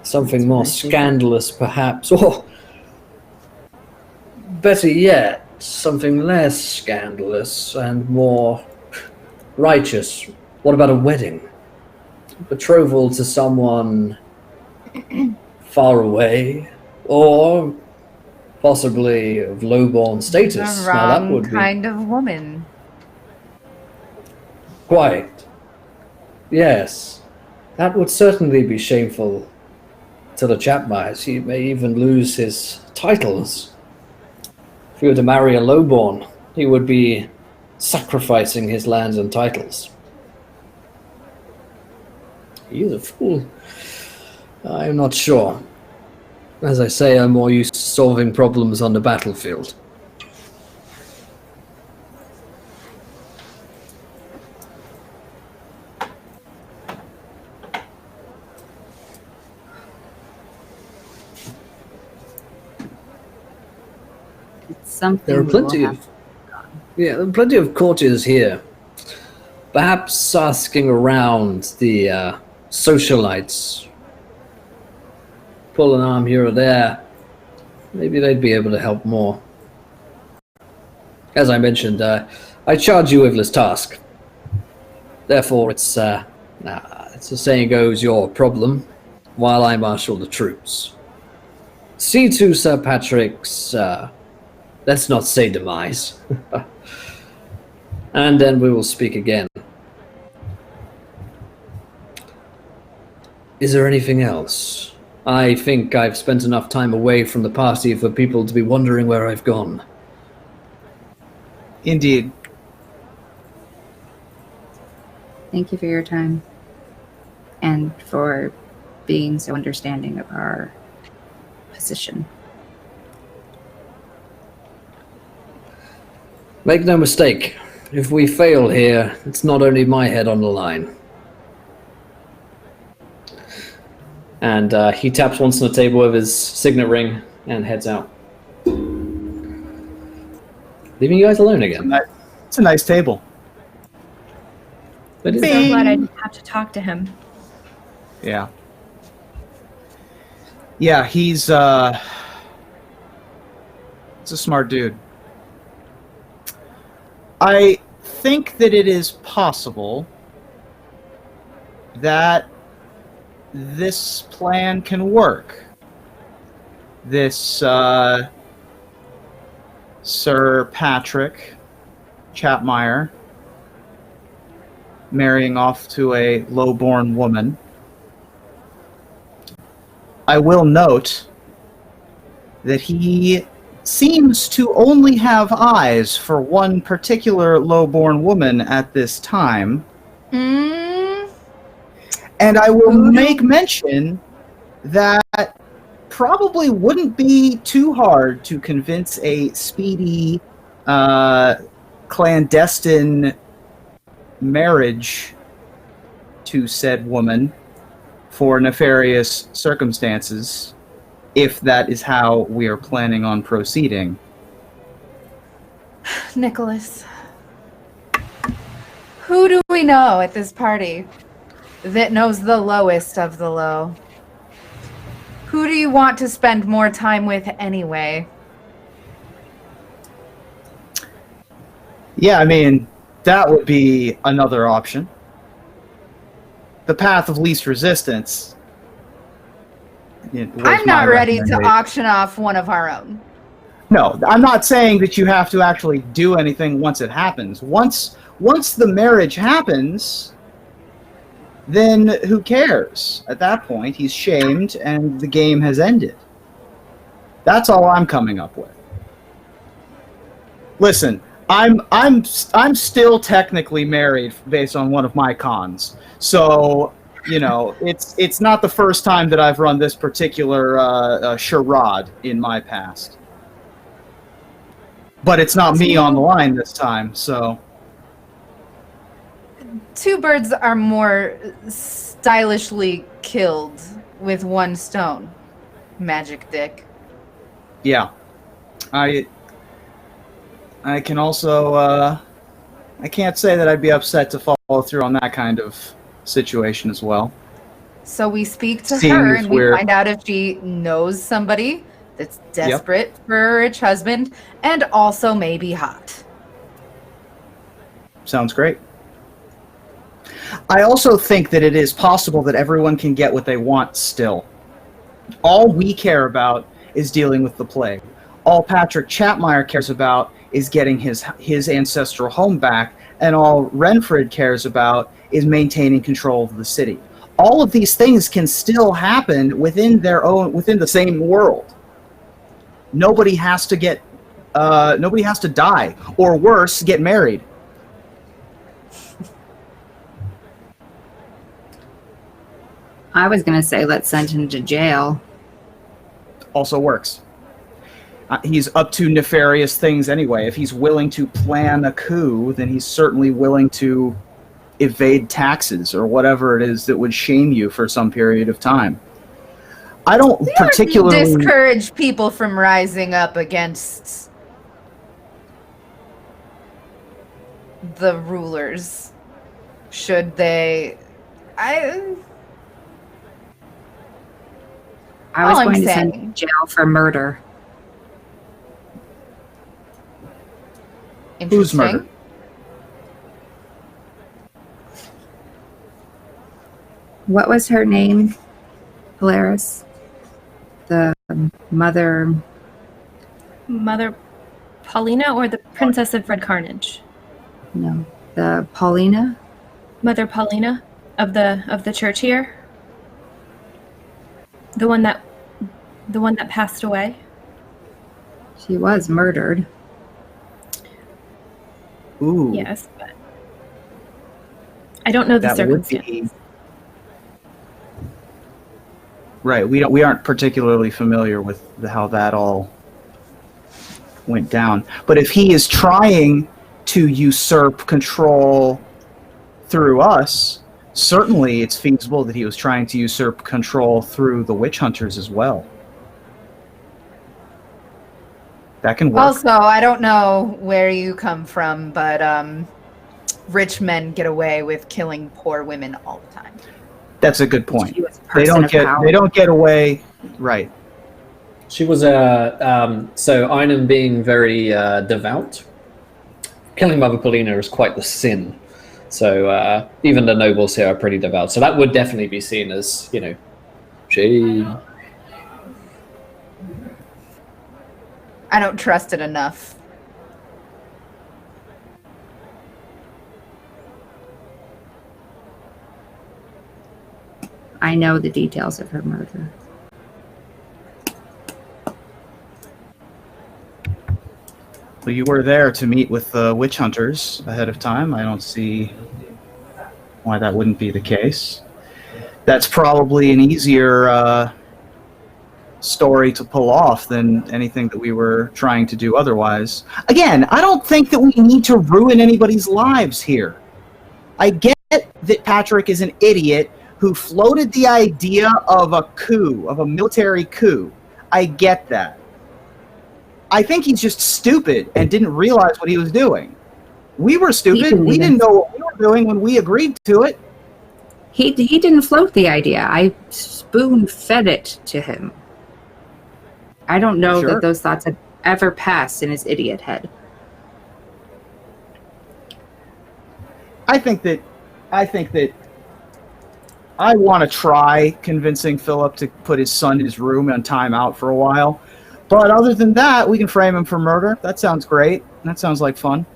Something more scandalous, perhaps. Or, better yet, something less scandalous and more righteous. What about a wedding? Betrothal to someone far away? Or possibly of low-born status. The Now that wrong would be kind of woman. quite. Yes, that would certainly be shameful to the Chapmires. He may even lose his titles. If he were to marry a lowborn, he would be sacrificing his lands and titles. He is a fool. I'm not sure. As I say, I'm more used to solving problems on the battlefield. something. There are we will plenty have. of there are plenty of courtiers here. Perhaps asking around the socialites, pull an arm here or there. Maybe they'd be able to help more. As I mentioned, I charge you with this task. Therefore, it's the saying goes, your problem, while I marshal the troops. See to Sir Patrick's, let's not say demise. And then we will speak again. Is there anything else? I think I've spent enough time away from the party for people to be wondering where I've gone. Indeed. Thank you for your time and for being so understanding of our position. Make no mistake, if we fail here, it's not only my head on the line. And he taps once on the table with his signet ring and heads out. Leaving you guys alone again. It's a nice table. But I'm so glad I didn't have to talk to him. Yeah. Yeah, he's a smart dude. I think that it is possible that this plan can work. This Sir Patrick Chapmeyer marrying off to a low-born woman. I will note that he seems to only have eyes for one particular low-born woman at this time. And I will make mention that probably wouldn't be too hard to convince a speedy, clandestine marriage to said woman for nefarious circumstances, if that is how we are planning on proceeding. Nicholas, who do we know at this party that knows the lowest of the low? Who do you want to spend more time with anyway? Yeah, I mean, that would be another option. The path of least resistance. I'm not ready to auction off one of our own. No, I'm not saying that you have to actually do anything once it happens. Once the marriage happens, then who cares? At that point, he's shamed and the game has ended. That's all I'm coming up with. Listen, I'm still technically married based on one of my cons. So, you know, it's not the first time that I've run this particular charade in my past. But it's not me on the line this time, so... Two birds are more stylishly killed with one stone. Magic Dick. Yeah. I can also, I can't say that I'd be upset to follow through on that kind of situation as well. So we speak to Seeing her as and we we're- find out if she knows somebody that's desperate for a rich husband and also maybe hot. Sounds great. I also think that it is possible that everyone can get what they want still. All we care about is dealing with the plague. All Patrick Chapmeyer cares about is getting his ancestral home back, and all Renfred cares about is maintaining control of the city. All of these things can still happen within the same world. Nobody has to die, or worse, get married. I was going to say let's send him to jail. Also works. He's up to nefarious things anyway. If he's willing to plan a coup, then he's certainly willing to evade taxes or whatever it is that would shame you for some period of time. I don't particularly discourage people from rising up against the rulers should they. I was All I'm going to send saying. him to jail for murder. Who's Interesting. murdered? What was her name? Polaris? The mother. Mother Paulina or the Princess of Red Carnage? No. The Paulina? Mother Paulina of the church here? The one that passed away? She was murdered. Ooh. Yes, but I don't know the That would circumstances. be right. We aren't particularly familiar with how that all went down. But if he is trying to usurp control through us, certainly it's feasible that he was trying to usurp control through the witch hunters as well. That can work. Also, I don't know where you come from, but rich men get away with killing poor women all the time. That's a good point. She was a They person don't of get power. they don't get away. Right. She was so Einam being very devout. Killing Mother Paulina is quite the sin. So even the nobles here are pretty devout. So that would definitely be seen as, she. I don't trust it enough. I know the details of her murder. Well, you were there to meet with the witch hunters ahead of time. I don't see why that wouldn't be the case. That's probably an easier story to pull off than anything that we were trying to do otherwise. Again, I don't think that we need to ruin anybody's lives here. I get that Patrick is an idiot who floated the idea of a coup, of a military coup. I get that. I think he's just stupid and didn't realize what he was doing. We were stupid. We didn't know what we were doing when we agreed to it. He didn't float the idea. I spoon-fed it to him. I don't know Sure. that those thoughts had ever passed in his idiot head. I think that I want to try convincing Philip to put his son in his room on timeout for a while. But other than that, we can frame him for murder. That sounds great. That sounds like fun.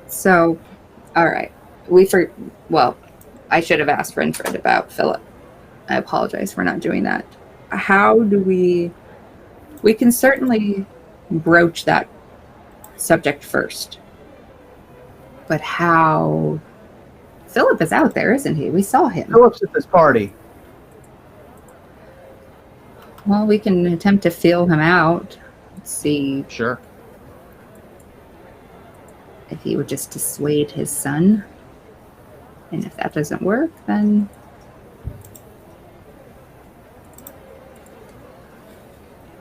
So, all right. Well, I should have asked Renfred about Philip. I apologize for not doing that. How do we can certainly broach that subject first. But how? Philip is out there, isn't he? We saw him. Philip's at this party. Well, we can attempt to feel him out. See Sure. if he would just dissuade his son. And if that doesn't work, then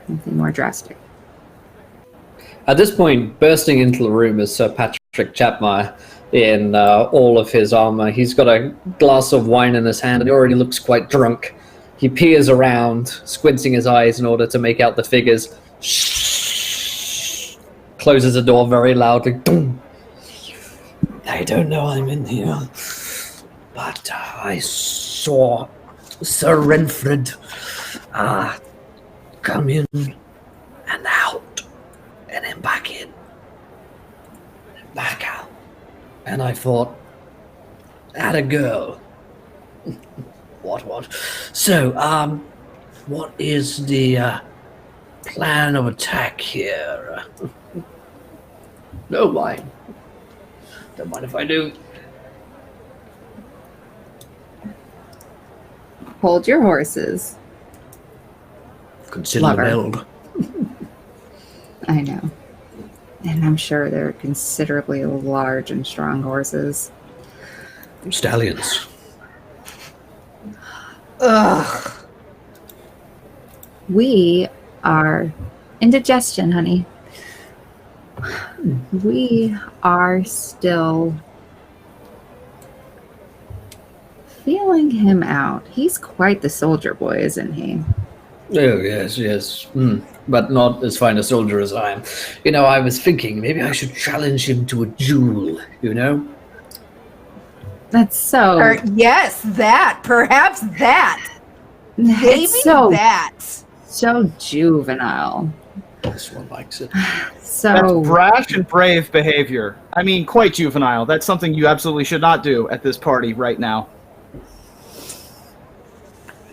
something more drastic. At this point, bursting into the room is Sir Patrick Chapmire in all of his armor. He's got a glass of wine in his hand and he already looks quite drunk. He peers around, squinting his eyes in order to make out the figures. Shh. Closes the door very loudly. Boom. I don't know I'm in here, but I saw Sir Renfred come in and out, and then back in, and back out. And I thought, at a girl. What? So, what is the plan of attack here? No wine. Don't mind if I do. Hold your horses. Consider Lover. held. I know. And I'm sure they're considerably large and strong horses. Stallions. Ugh. We are indigestion, honey. We are still feeling him out. He's quite the soldier boy, isn't he? Oh, yes, yes. But not as fine a soldier as I am. You know, I was thinking maybe I should challenge him to a duel, you know? That's so. Yes, that. Perhaps that. Maybe so that. so juvenile. This one likes it. So That's brash and brave behavior. I mean, quite juvenile. That's something you absolutely should not do at this party right now.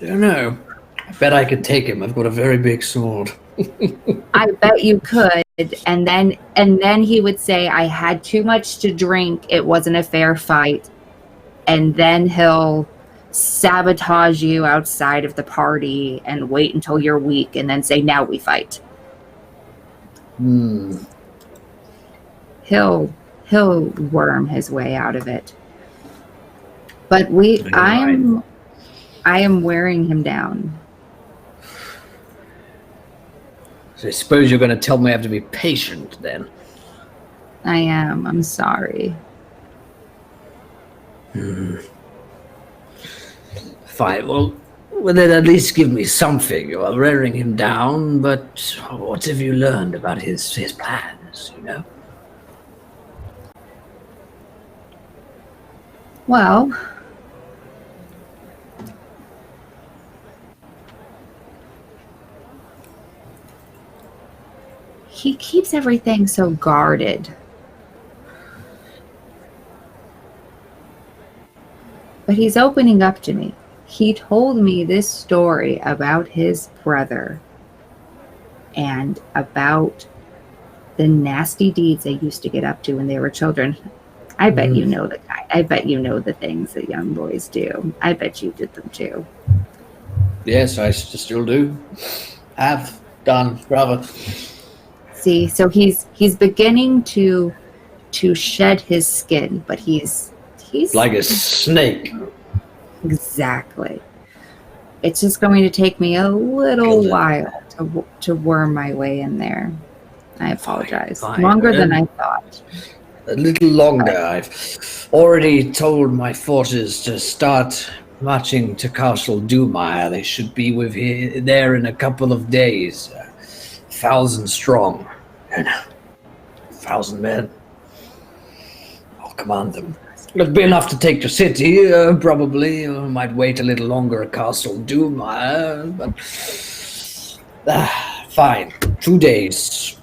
I don't know. I bet I could take him. I've got a very big sword. I bet you could, and then he would say, "I had too much to drink. It wasn't a fair fight," and then he'll sabotage you outside of the party and wait until you're weak, and then say, "Now we fight." He'll worm his way out of it. But I am wearing him down. So I suppose you're going to tell me I have to be patient then. I am. I'm sorry. Fine. Well, then at least give me something. You are wearing him down, but what have you learned about his plans, you know? Well, he keeps everything so guarded. But he's opening up to me. He told me this story about his brother and about the nasty deeds they used to get up to when they were children. I bet you know the kind. I bet you know the things that young boys do. I bet you did them too. Yes, I still do. Have done, rather. See, so he's beginning to shed his skin, but he's Like a snake. exactly. It's just going to take me a little while to worm my way in there. I apologize. Fine. Longer than I thought. A little longer. I've already told my forces to start marching to Castle Dumire. They should be there in a couple of days. 1,000 strong. And 1,000 men. I'll command them. It'll be enough to take the city, probably. I might wait a little longer at Castle Dumire, but fine. 2 days.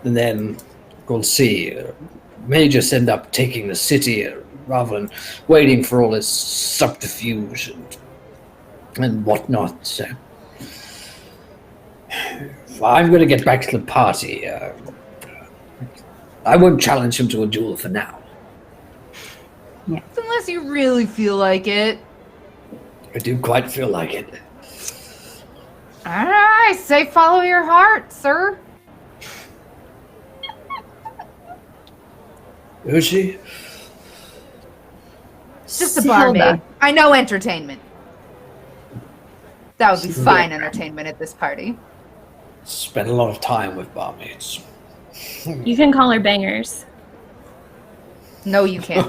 And then we'll see. May just end up taking the city rather than waiting for all this subterfuge and whatnot. So I'm going to get back to the party. I won't challenge him to a duel for now. Unless you really feel like it. I do quite feel like it. I say follow your heart, sir. Who is she? Just a Hilda. barmaid. I know entertainment. That would be fine entertainment at this party. Spent a lot of time with barmaids. You can call her bangers. No, you can't.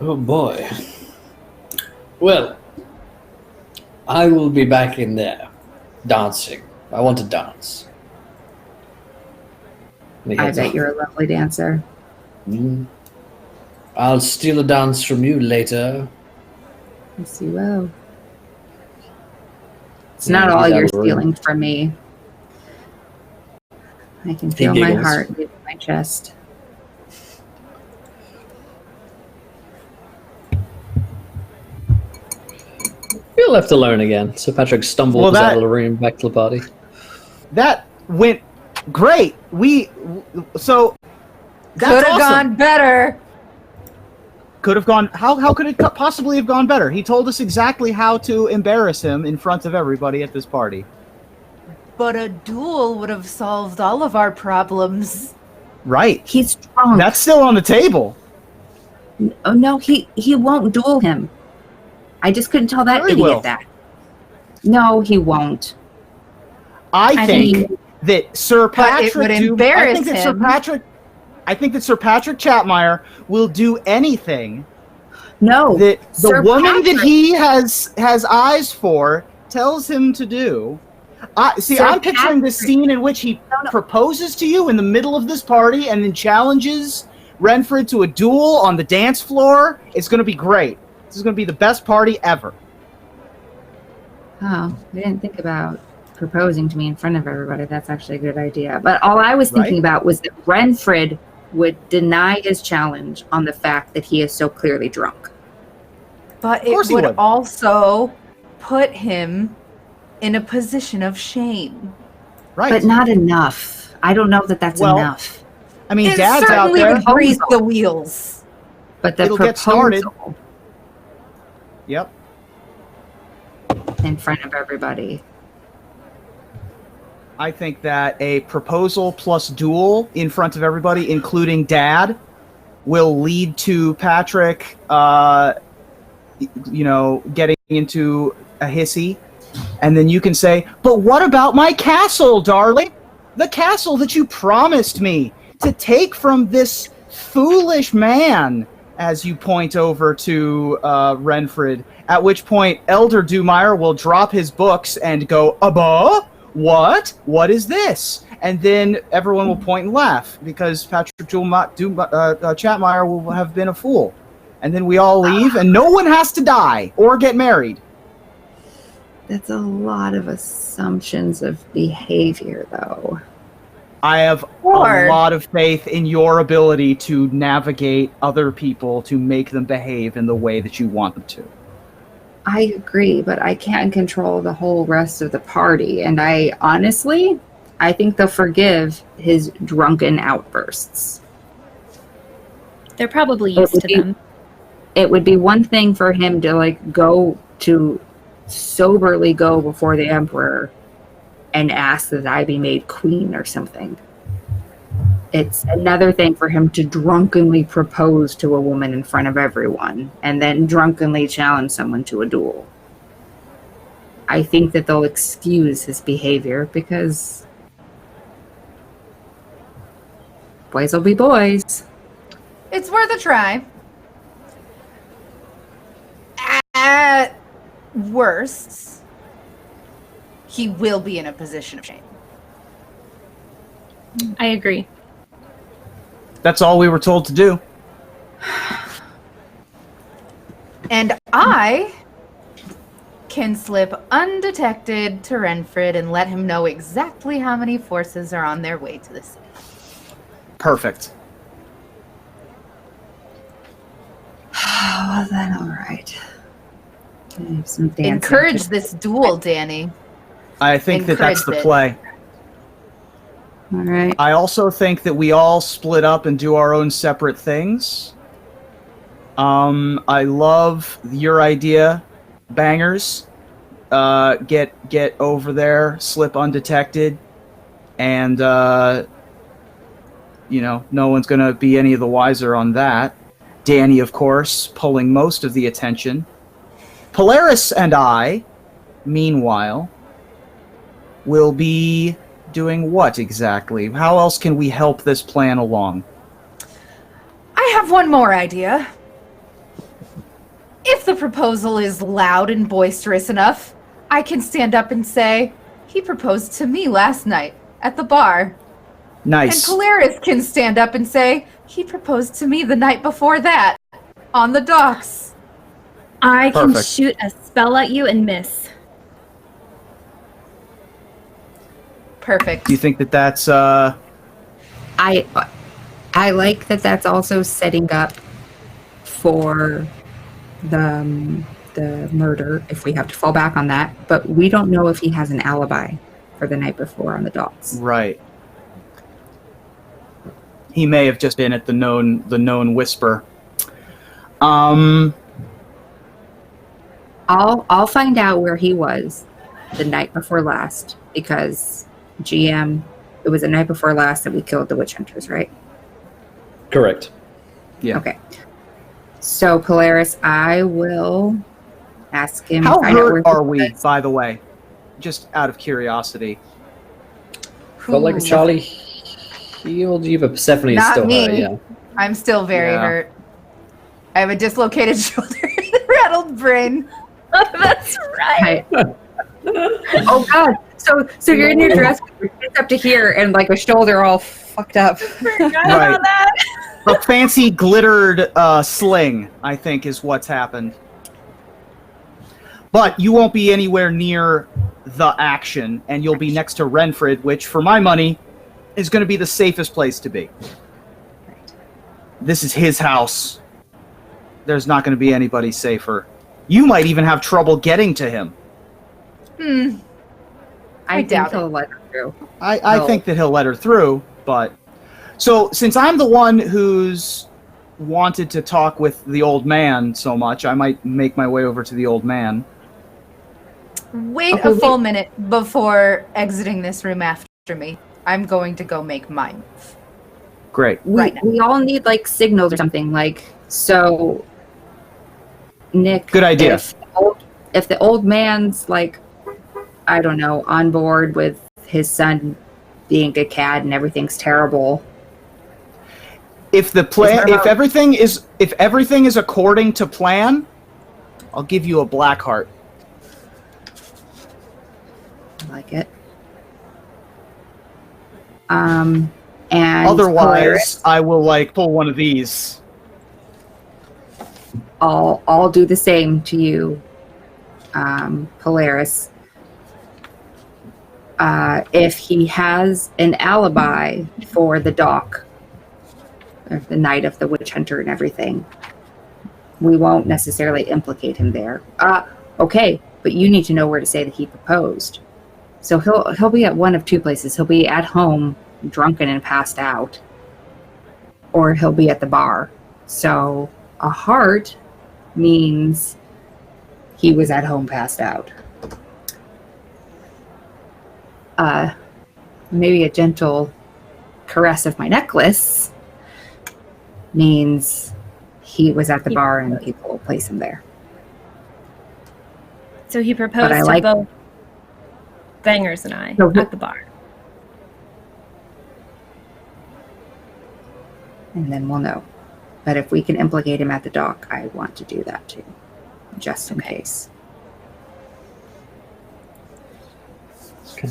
Oh boy. Well, I will be back in there dancing. I want to dance. I bet you're a lovely dancer. I'll steal a dance from you later. Yes, you will. It's not all you're stealing from me. I can feel my heart beat in my chest. You're left alone again. So Patrick stumbles out of the room back to the party. That went great. So Could have gone better. Could have gone. How could it possibly have gone better? He told us exactly how to embarrass him in front of everybody at this party. But a duel would have solved all of our problems. Right. He's strong. That's still on the table. Oh no, he won't duel him. I just couldn't tell that Sure he idiot will. that. No, he won't. I think that Sir But Patrick it would embarrass him. I think that Sir Patrick Chapmeyer will do anything No, that the Sir woman that Patrick- he has eyes for tells him to do. Sir I'm picturing this Patrick- scene in which he No. proposes to you in the middle of this party and then challenges Renfred to a duel on the dance floor. It's going to be great. This is going to be the best party ever. Oh, I didn't think about proposing to me in front of everybody. That's actually a good idea. But all I was thinking about was that Renfred would deny his challenge on the fact that he is so clearly drunk. But Of course it he would would. also put him in a position of shame. Right. But not enough. I don't know that that's Well, enough. I mean, It Dad's out certainly there. would grease the wheels. But the It'll get started. proposal Yep. in front of everybody. I think that a proposal plus duel in front of everybody, including Dad, will lead to Patrick, getting into a hissy. And then you can say, but what about my castle, darling? The castle that you promised me to take from this foolish man, as you point over to Renfred. At which point, Elder Dumeyer will drop his books and go, Abba? What? What is this? And then everyone will point and laugh because Patrick Chapmeyer will have been a fool. And then we all leave, and no one has to die or get married. That's a lot of assumptions of behavior, though. I have Or- a lot of faith in your ability to navigate other people to make them behave in the way that you want them to. I agree, but I can't control the whole rest of the party. And I think they'll forgive his drunken outbursts. They're probably used to them. It would be one thing for him to soberly go before the emperor and ask that I be made queen or something. It's another thing for him to drunkenly propose to a woman in front of everyone and then drunkenly challenge someone to a duel. I think that they'll excuse his behavior because boys will be boys. It's worth a try. At worst, he will be in a position of shame. I agree. That's all we were told to do. And I can slip undetected to Renfred and let him know exactly how many forces are on their way to the city. Perfect. Well, then, all right. I have some dancing. Encourage this duel, Danny. I think that that's the Encourage it. play. All right. I also think that we all split up and do our own separate things. I love your idea, bangers. Get over there, slip undetected, and no one's gonna be any of the wiser on that. Danny, of course, pulling most of the attention. Polaris and I, meanwhile, will be doing what exactly? How else can we help this plan along? I have one more idea. If the proposal is loud and boisterous enough, I can stand up and say, he proposed to me last night at the bar. Nice. And Polaris can stand up and say, he proposed to me the night before that, on the docks. I can Perfect. shoot a spell at you and miss. Perfect. Do you think that that's I like that. That's also setting up for the murder if we have to fall back on that. But we don't know if he has an alibi for the night before on the docks. right? He may have just been at the known whisper. I'll find out where he was the night before last because GM. It was the night before last that we killed the witch hunters, right? Correct. Yeah. Okay. So Polaris, I will ask him. How find out where hurt he are we, was. by the way? Just out of curiosity. Felt like Ooh. Charlie healed you, but Persephone is Not still me. hurt, yeah. I'm still very Yeah. hurt. I have a dislocated shoulder and a rattled brain. That's right. Right. Oh God! So you're in your dress, it's up to here, and like a shoulder all fucked up. Forgot Right. about that. A fancy glittered sling, I think, is what's happened. But you won't be anywhere near the action, and you'll be next to Renfred, which, for my money, is going to be the safest place to be. This is his house. There's not going to be anybody safer. You might even have trouble getting to him. I doubt think he'll let her through. I No. think that he'll let her through, but... So, since I'm the one who's wanted to talk with the old man so much, I might make my way over to the old man. Wait Okay, a full minute before exiting this room after me. I'm going to go make my move. Great. Right now. We all need like signals or something. Like so, Nick. Good idea. If the old man's like, I don't know, on board with his son being a cad and everything's terrible. If the plan, there if everything is according to plan, I'll give you a Blackheart. I like it. And Otherwise, Polaris, I will like pull one of these. I'll do the same to you, Polaris. If he has an alibi for the dock, or the night of the witch hunter and everything, we won't necessarily implicate him there. Okay, but you need to know where to say that he proposed. So he'll be at one of two places. He'll be at home, drunken and passed out, or he'll be at the bar. So a heart means he was at home passed out. Maybe a gentle caress of my necklace means he was at the bar and people will place him there. So he proposed I to like- both Bangers and I So- at the bar. And then we'll know. But if we can implicate him at the dock, I want to do that too. Just in case. Okay.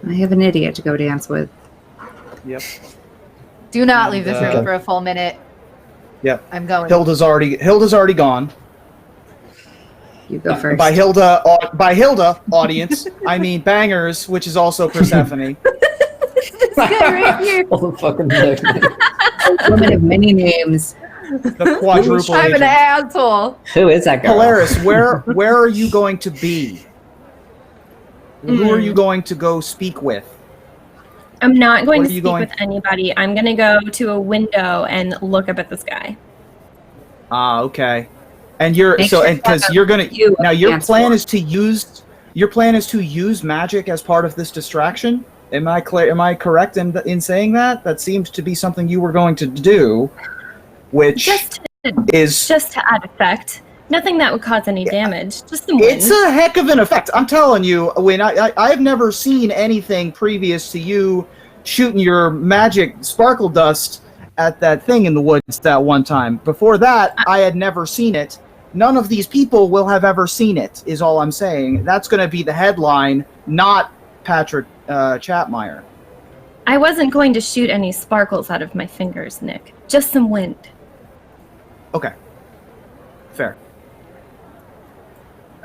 I have an idiot to go dance with. Yep. Do not And, leave this okay. room for a full minute. Yep. I'm going. Hilda's already gone. You go first. By Hilda, audience, I mean Bangers, which is also Persephone. This guy right here. All the fucking nicknames. Woman of many names. The quadruple I'm an agent. asshole. Who is that girl? Polaris, where are you going to be? Who are you going to go speak with? I'm not going Where to are you speak going? with anybody. I'm going to go to a window and look up at the sky. Ah, okay. And you're Make so sure and because you have you're gonna you now your dance plan floor. is to use magic as part of this distraction. Am I clear? Am I correct in saying that? That seems to be something you were going to do, which Just is to add effect. Nothing that would cause any damage. Just some wind. it's a heck of an effect. I'm telling you, when I've never seen anything previous to you shooting your magic sparkle dust at that thing in the woods that one time. Before that, I had never seen it. None of these people will have ever seen it, is all I'm saying. That's going to be the headline, not Patrick Chapmeyer. I wasn't going to shoot any sparkles out of my fingers, Nick. Just some wind. Okay. Fair.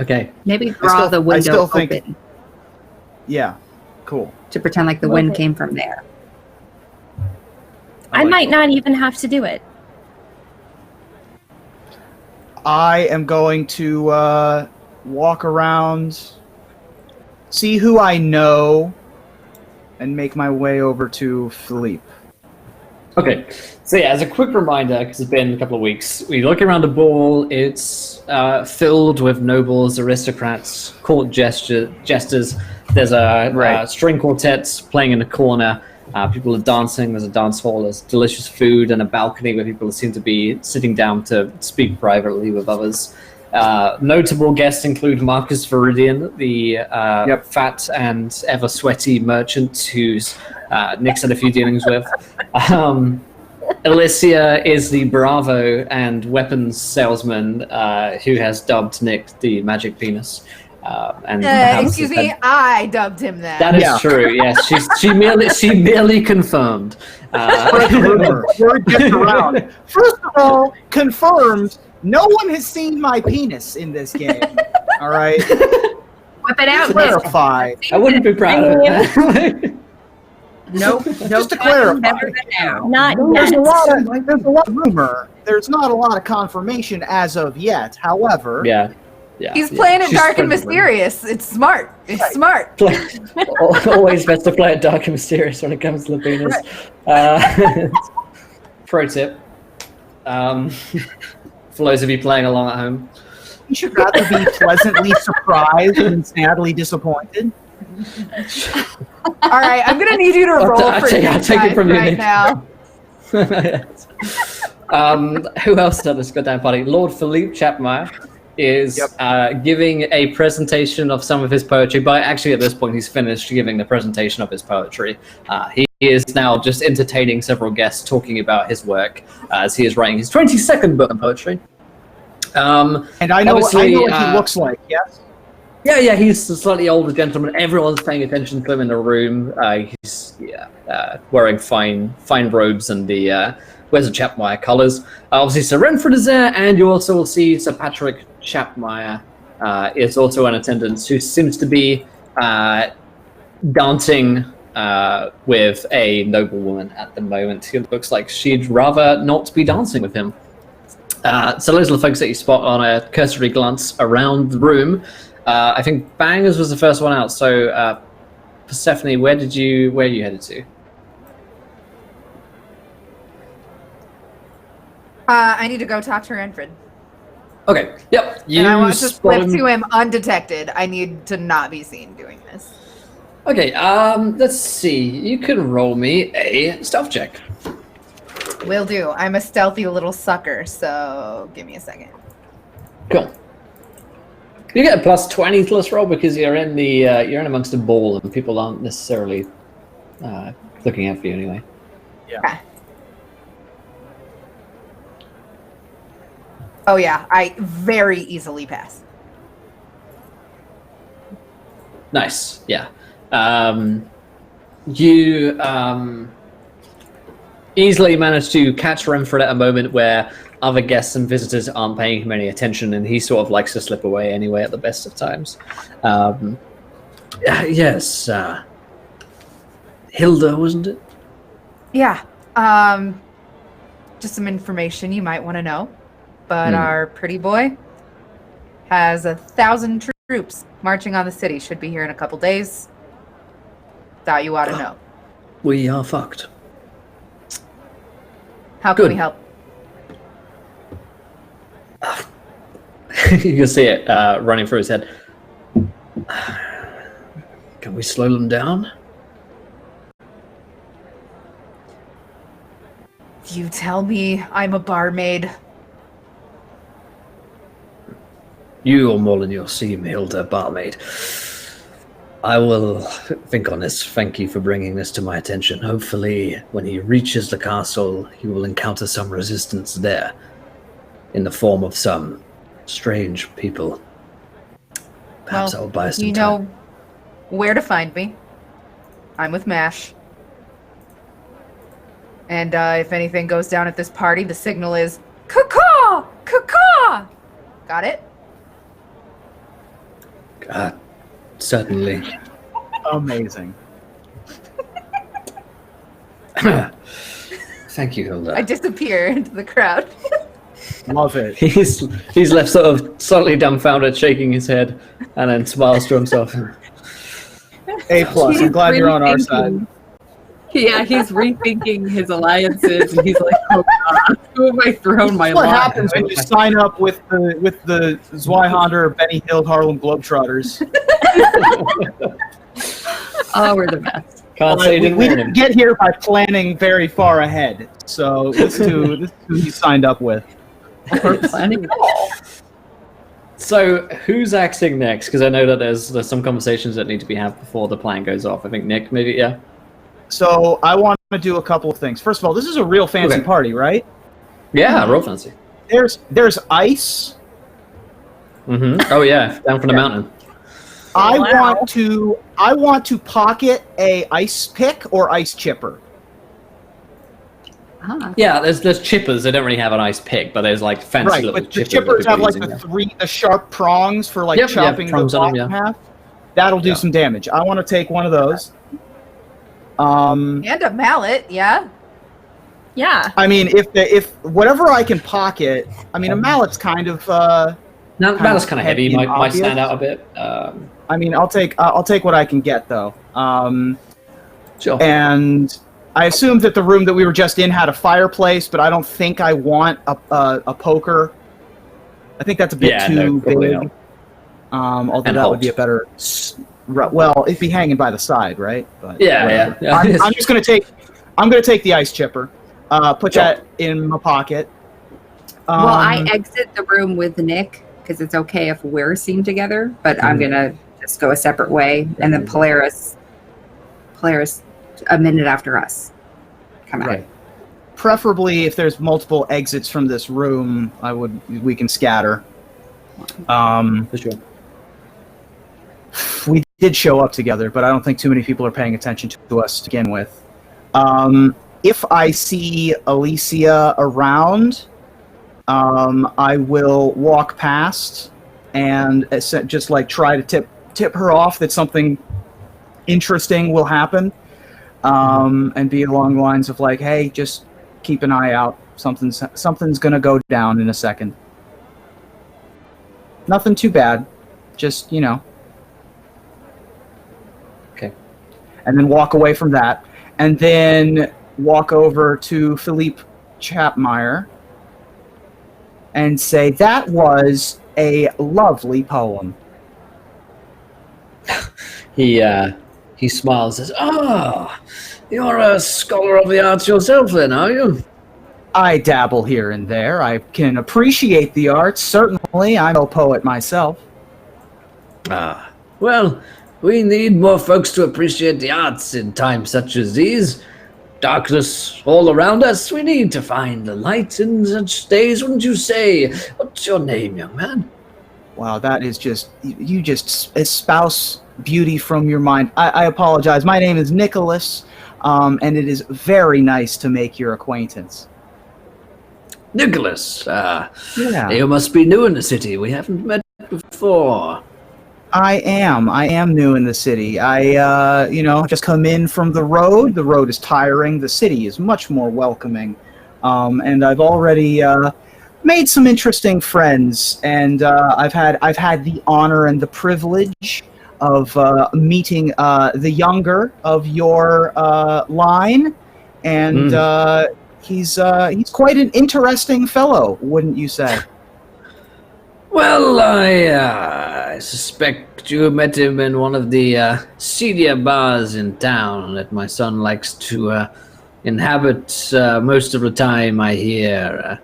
Okay. Maybe draw still- the I window still think- open Yeah. Cool. to pretend like the wind came from there. I like might not even have to do it. I am going to walk around, see who I know, and make my way over to Philippe. Okay, so yeah, as a quick reminder, because it's been a couple of weeks, we look around the ball. It's filled with nobles, aristocrats, court jesters. There's a Right. string quartets playing in the corner. People are dancing. There's a dance hall. There's delicious food and a balcony where people seem to be sitting down to speak privately with others. Notable guests include Marcus Viridian, the fat and ever sweaty merchant who's Nick's had a few dealings with. Alicia is the Bravo and weapons salesman who has dubbed Nick the Magic Penis. Excuse me, I dubbed him that. That is true. Yes, she merely confirmed. Word gets around. First of all, confirmed. No one has seen my penis in this game. All right. Whip it out. Clarify. I wouldn't be proud of that. Nope. Just to clarify. Not There's yet. a lot of rumor. There's not a lot of confirmation as of yet. However, Yeah. He's playing it She's dark and spreading the mysterious. It's smart. It's Right. smart. Always best to play it dark and mysterious when it comes to the penis. Pro tip. For those of you playing along at home. you should rather be pleasantly surprised than sadly disappointed. All right, I'm gonna need you to roll I'll for take it from you, right Nick. now. Who else at this goddamn party? Lord Philippe Chapmeyer is giving a presentation of some of his poetry. But actually, at this point, he's finished giving the presentation of his poetry. He is now just entertaining several guests talking about his work as he is writing his 22nd book of poetry. And I know what he looks like, yes? Yeah, he's a slightly older gentleman. Everyone's paying attention to him in the room. He's wearing fine robes and the Wizard Chapmeyer colours. Obviously, Sir Renford is there, and you also will see Sir Patrick Chapmeyer is also in attendance, who seems to be dancing with a noblewoman at the moment. It looks like she'd rather not be dancing with him. So those are the folks that you spot on a cursory glance around the room. I think Bangers was the first one out. So, Persephone, where are you headed to? I need to go talk to Renfred. Okay. Yep. And I want to spot slip to him undetected. I need to not be seen doing this. Okay. Let's see. You can roll me a stealth check. Will do. I'm a stealthy little sucker, so give me a second. Cool. You get a plus 20 to this roll because you're in amongst a ball and people aren't necessarily looking out for you anyway. Yeah. Okay. Oh yeah, I very easily pass. Nice. Yeah. You easily manage to catch Renfred at a moment where other guests and visitors aren't paying him any attention, and he sort of likes to slip away anyway at the best of times. Yes. Hilda, wasn't it? Yeah. Just some information you might want to know. But our pretty boy has 1,000 troops marching on the city. Should be here in a couple days. Thought you ought to know. We are fucked. How can Good. we help? You can see it running through his head. Can we slow them down? You tell me I'm a barmaid. You are more than your seem, Hilda, barmaid. I will think on this. Thank you for bringing this to my attention. Hopefully, when he reaches the castle, he will encounter some resistance there, in the form of some strange people. Perhaps I will buy some you time. know where to find me. I'm with MASH. And if anything goes down at this party, the signal is caw-caw! Caw-caw! Got it? Certainly. Amazing. Thank you, Hilda. I disappear into the crowd. Love it. He's left sort of slightly dumbfounded, shaking his head, and then smiles to himself. A+. I'm glad you're on our side. Yeah, he's rethinking his alliances, and he's like, "Oh God, who have I thrown my What lot?" happens when you sign up with the Zweihander Benny Hill Harlem Globetrotters? Oh, we're the best. Can't say we didn't didn't get here by planning very far ahead, so this is who he signed up with. We're planning it all. So who's acting next? Because I know that there's some conversations that need to be had before the plan goes off. I think Nick, maybe, yeah. So I want to do a couple of things. First of all, this is a real fancy party, right? Yeah, real fancy. There's ice. Mm-hmm. Oh yeah, down from the mountain. I want to pocket a ice pick or ice chipper. Yeah, there's chippers. They don't really have an ice pick, but there's like fancy little but the chippers. chippers have like the sharp prongs for like chopping the rock in half. That'll do some damage. I want to take one of those. And a mallet, yeah. Yeah. I mean, if whatever I can pocket, I mean, a mallet's kind of mallet's kind of heavy. Might stand out a bit. I mean, I'll take what I can get though. Sure. And I assumed that the room that we were just in had a fireplace, but I don't think I want a poker. I think that's a bit too big. No. Although that would be a better. Well, it'd be hanging by the side, right? But yeah. I'm just gonna take. I'm gonna take the ice chipper. Put that in my pocket. Well, I exit the room with Nick because it's okay if we're seen together, but I'm gonna just go a separate way, and then Polaris, a minute after us, come out. Right. Preferably, if there's multiple exits from this room, we can scatter. For sure. We did show up together, but I don't think too many people are paying attention to us to begin with. If I see Alicia around, I will walk past and just like try to tip her off that something interesting will happen, and be along the lines of like, hey, just keep an eye out. Something's gonna go down in a second. Nothing too bad, just Okay. And then walk away from that, and then walk over to Philippe Chapmeyer and say, that was a lovely poem. He smiles and says, "Ah, you're a scholar of the arts yourself then, are you?" I dabble here and there. I can appreciate the arts, certainly. I'm no poet myself. Ah, well, we need more folks to appreciate the arts in times such as these. Darkness all around us. We need to find the light in such days, wouldn't you say? What's your name, young man? Wow, that is just... You just espouse beauty from your mind. I apologize. My name is Nicholas, and it is very nice to make your acquaintance. Nicholas, Yeah. you must be new in the city. We haven't met before. I am new in the city. I just come in from the road. The road is tiring. The city is much more welcoming. And I've already made some interesting friends. And I've had the honor and the privilege of meeting the younger of your line. And he's quite an interesting fellow, wouldn't you say? Well, I suspect you met him in one of the seedier bars in town that my son likes to inhabit most of the time, I hear.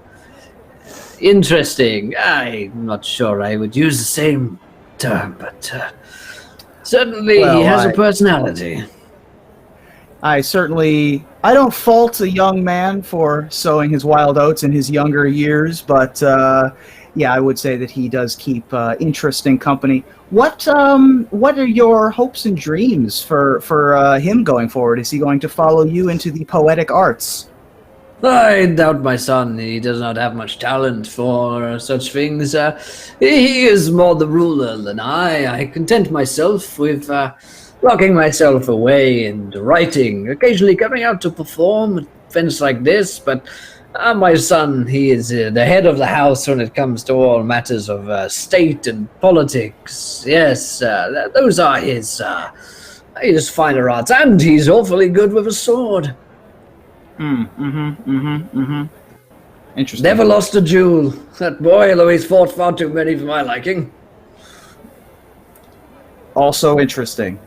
Interesting. I'm not sure I would use the same term, but certainly he has a personality. I don't fault a young man for sowing his wild oats in his younger years, but yeah, I would say that he does keep interesting company. What are your hopes and dreams for him going forward? Is he going to follow you into the poetic arts? I doubt my son. He does not have much talent for such things. He is more the ruler than I. I content myself with locking myself away and writing, occasionally coming out to perform at events like this, but my son, he is the head of the house when it comes to all matters of state and politics. Yes, those are his finer arts, and he's awfully good with a sword. Interesting. Never lost a duel. That boy, although he's fought far too many for my liking. Also interesting.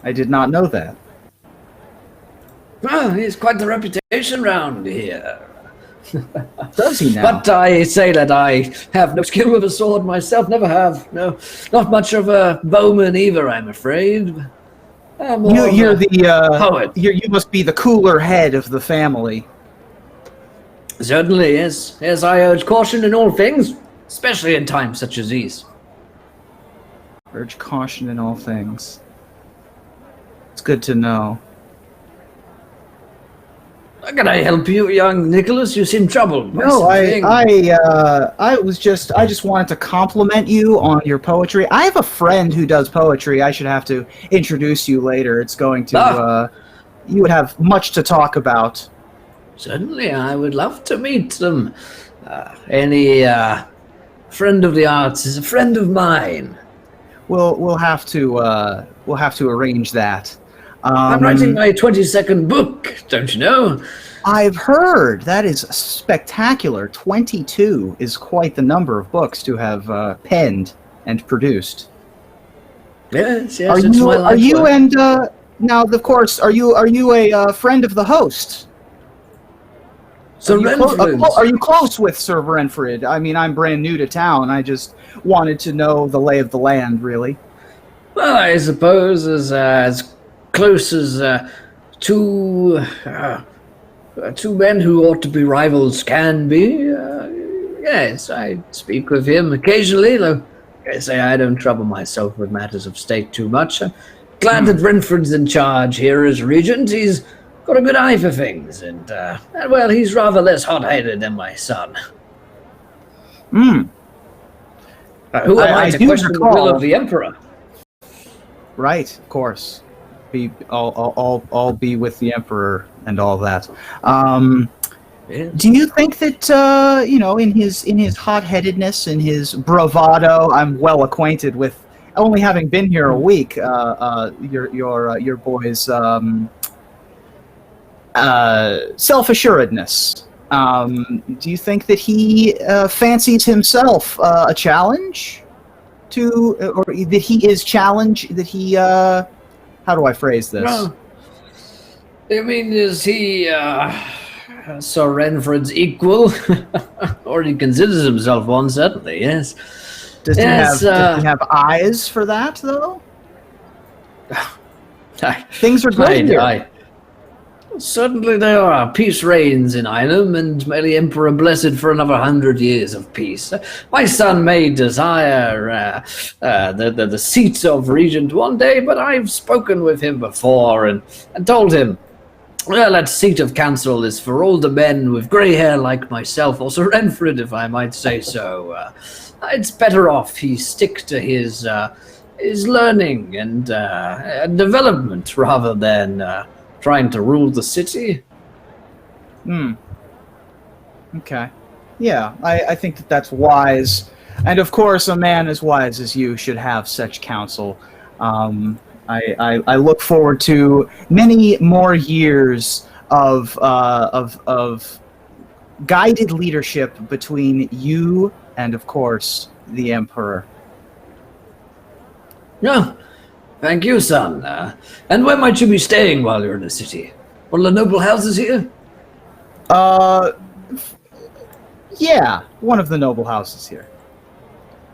I did not know that. Well, he's quite the reputation round here. Does he now? But I say that I have no skill with a sword myself, never have. No, not much of a bowman either, I'm afraid. I'm more of You're a the poet. you must be the cooler head of the family. Certainly, yes. Yes, I urge caution in all things, especially in times such as these. Urge caution in all things. It's good to know. Can I help you, young Nicholas? You seem troubled. by No, I something. just wanted to compliment you on your poetry. I have a friend who does poetry. I should have to introduce you later. It's going to you would have much to talk about. Certainly, I would love to meet them. Any friend of the arts is a friend of mine. We'll have to arrange that. I'm writing my 22nd book, don't you know? I've heard that is spectacular. 22 is quite the number of books to have penned and produced. Yes, Are it's you my life work. and now of course are you a friend of the host? Sir Are you, Renfrew. are you close with Sir Renfred? I mean, I'm brand new to town. I just wanted to know the lay of the land, really. Well, I suppose as close as two men who ought to be rivals can be. Yes, I speak with him occasionally, though I say I don't trouble myself with matters of state too much. I'm glad that Renfred's in charge here as regent. He's got a good eye for things, and, well, he's rather less hot-headed than my son. Hmm. Who am I to do question the will recall- of the Emperor? Right, of course. I'll be with the Emperor and all that. Yes. Do you think that in his hot-headedness, in his bravado, I'm well acquainted with, only having been here a week. Your boy's self-assuredness. Do you think that he fancies himself a challenge to, or that he is challenged? That he how do I phrase this? Well, I mean, is he Sir Renfred's equal? Or he considers himself one, certainly, yes. Does Yes, he have eyes for that, though? Things are good here. Certainly there are. Peace reigns in Einem, and may the Emperor bless it for another 100 years of peace. My son may desire the seat of regent one day, but I've spoken with him before and told him, well, that seat of council is for older men with grey hair like myself, or Sir Renfred, if I might say so. It's better off he stick to his learning and development rather than trying to rule the city. Okay. Yeah, I think that's wise. And of course, a man as wise as you should have such counsel. I look forward to many more years of guided leadership between you and, of course, the Emperor. No, thank you, son. And where might you be staying while you're in the city? One of the noble houses here? Yeah, one of the noble houses here.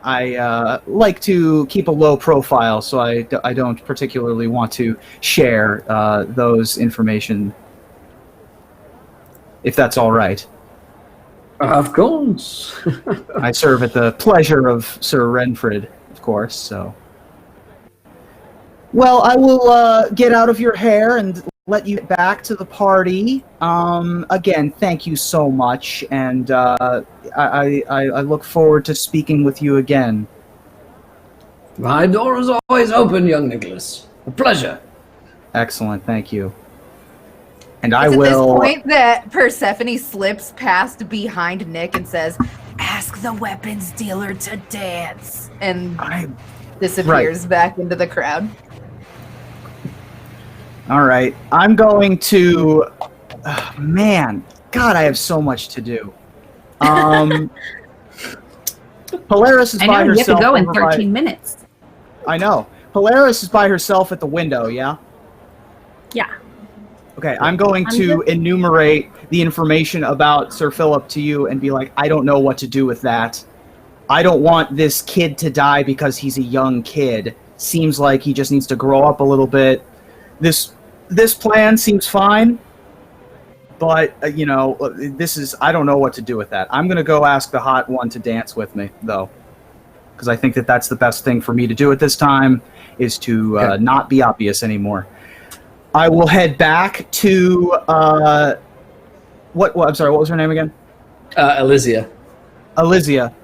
I like to keep a low profile, so I don't particularly want to share those information, if that's all right. Of course. I serve at the pleasure of Sir Renfred, of course, so... Well, I will get out of your hair and let you get back to the party. Again, thank you so much, and I look forward to speaking with you again. My door is always open, young Nicholas. A pleasure. Excellent, thank you. And It's I at will... this point that Persephone slips past behind Nick and says, "Ask the weapons dealer to dance," and disappears back into the crowd. All right, I'm going to... man, God, I have so much to do. Polaris is I by know, you have to herself. go in over by- 13 minutes. I know. Polaris is by herself at the window, yeah? Yeah. Okay, I'm going to enumerate the information about Sir Philip to you and be like, I don't know what to do with that. I don't want this kid to die because he's a young kid. Seems like he just needs to grow up a little bit. This plan seems fine, but I don't know what to do with that. I'm gonna go ask the hot one to dance with me, though, because I think that's the best thing for me to do at this time is to not be obvious anymore. I will head back to what? I'm sorry. What was her name again? Elysia. Elysia.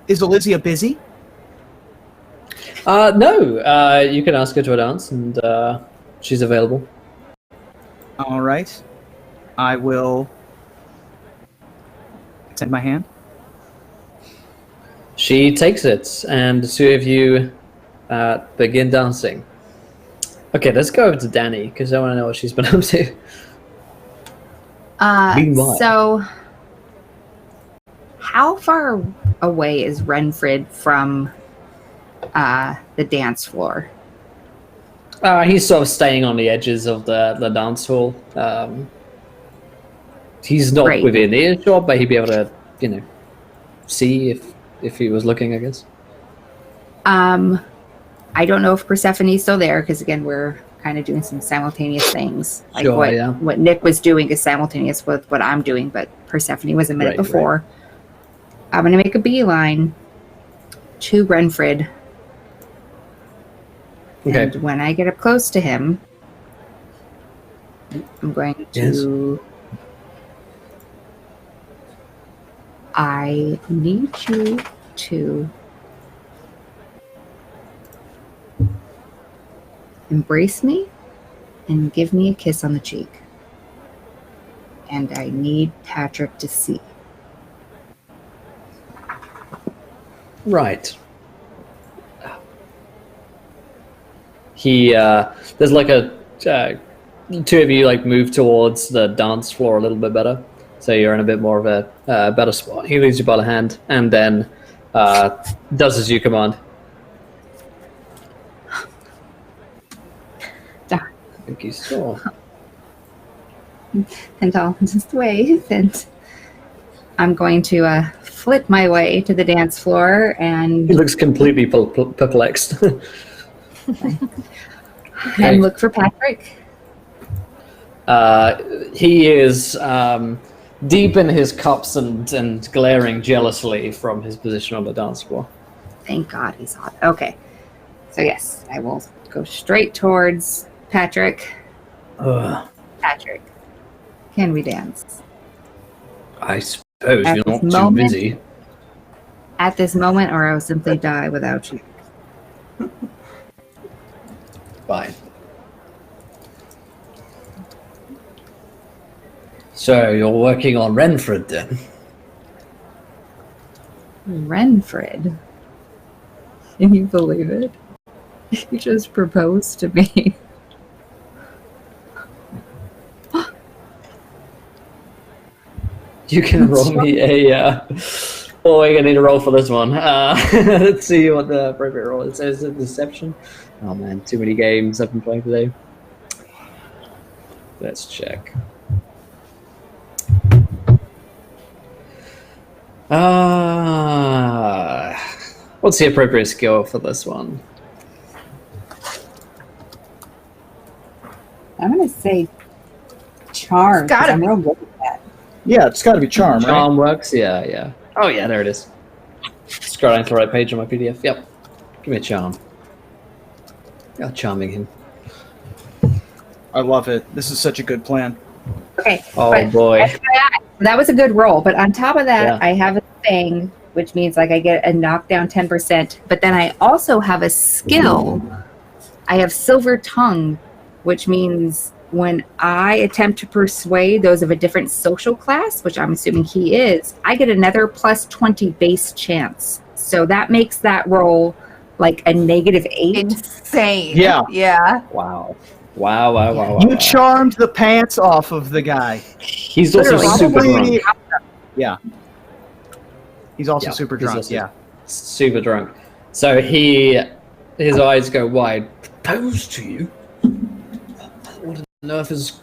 Is Elysia busy? No. You can ask her to a dance, and she's available. All right. I will extend my hand. She takes it, and the two of you begin dancing. Okay, let's go over to Danny, because I want to know what she's been up to. Meanwhile. So, how far away is Renfred from the dance floor? He's sort of staying on the edges of the dance hall. He's not Great. within earshot, but he'd be able to, see if he was looking, I guess. I don't know if Persephone's still there, because again, we're kind of doing some simultaneous things. Like Sure, what Nick was doing is simultaneous with what I'm doing, but Persephone was a minute before. Right. I'm going to make a beeline to Renfred. Okay. And when I get up close to him, I'm going to... Yes. I need you to embrace me and give me a kiss on the cheek. And I need Patrick to see. Right. He, there's like two of you like move towards the dance floor a little bit better. So you're in a bit more of a better spot. He leads you by the hand and then does as you command. I think you saw. And I'll just wave, and I'm going to flit my way to the dance floor, and he looks completely perplexed. And look for Patrick. He is deep in his cups and glaring jealously from his position on the dance floor. Thank God he's hot. Okay, so yes, I will go straight towards Patrick. Patrick, can we dance? I suppose you're not too busy. At this moment, or I will simply die without you. Fine. So you're working on Renfred then? Renfred? Can you believe it? You just proposed to me. You can roll me a... Oh, you're going to need a roll for this one. Let's see what the appropriate roll is. It says deception. Oh man, too many games I've been playing today. Let's check. What's the appropriate skill for this one? I'm going to say charm. I'm real good at that. Yeah, it's got to be charm, right? Charm works, yeah. Oh yeah, there it is. Scrolling to the right page on my PDF. Yep. Give me a charm. You're charming him. I love it. This is such a good plan. Okay. Oh boy. That was a good roll, but on top of that, I have a thing, which means like I get a knockdown 10%, but then I also have a skill. I have Silver Tongue, which means when I attempt to persuade those of a different social class, which I'm assuming he is, I get another plus 20 base chance. So that makes that roll like a -8. Insane. Yeah. Wow. You charmed the pants off of the guy. He's also super drunk. Yeah. He's also super drunk, also super drunk. So his eyes go wide. Propose to you? Nerf is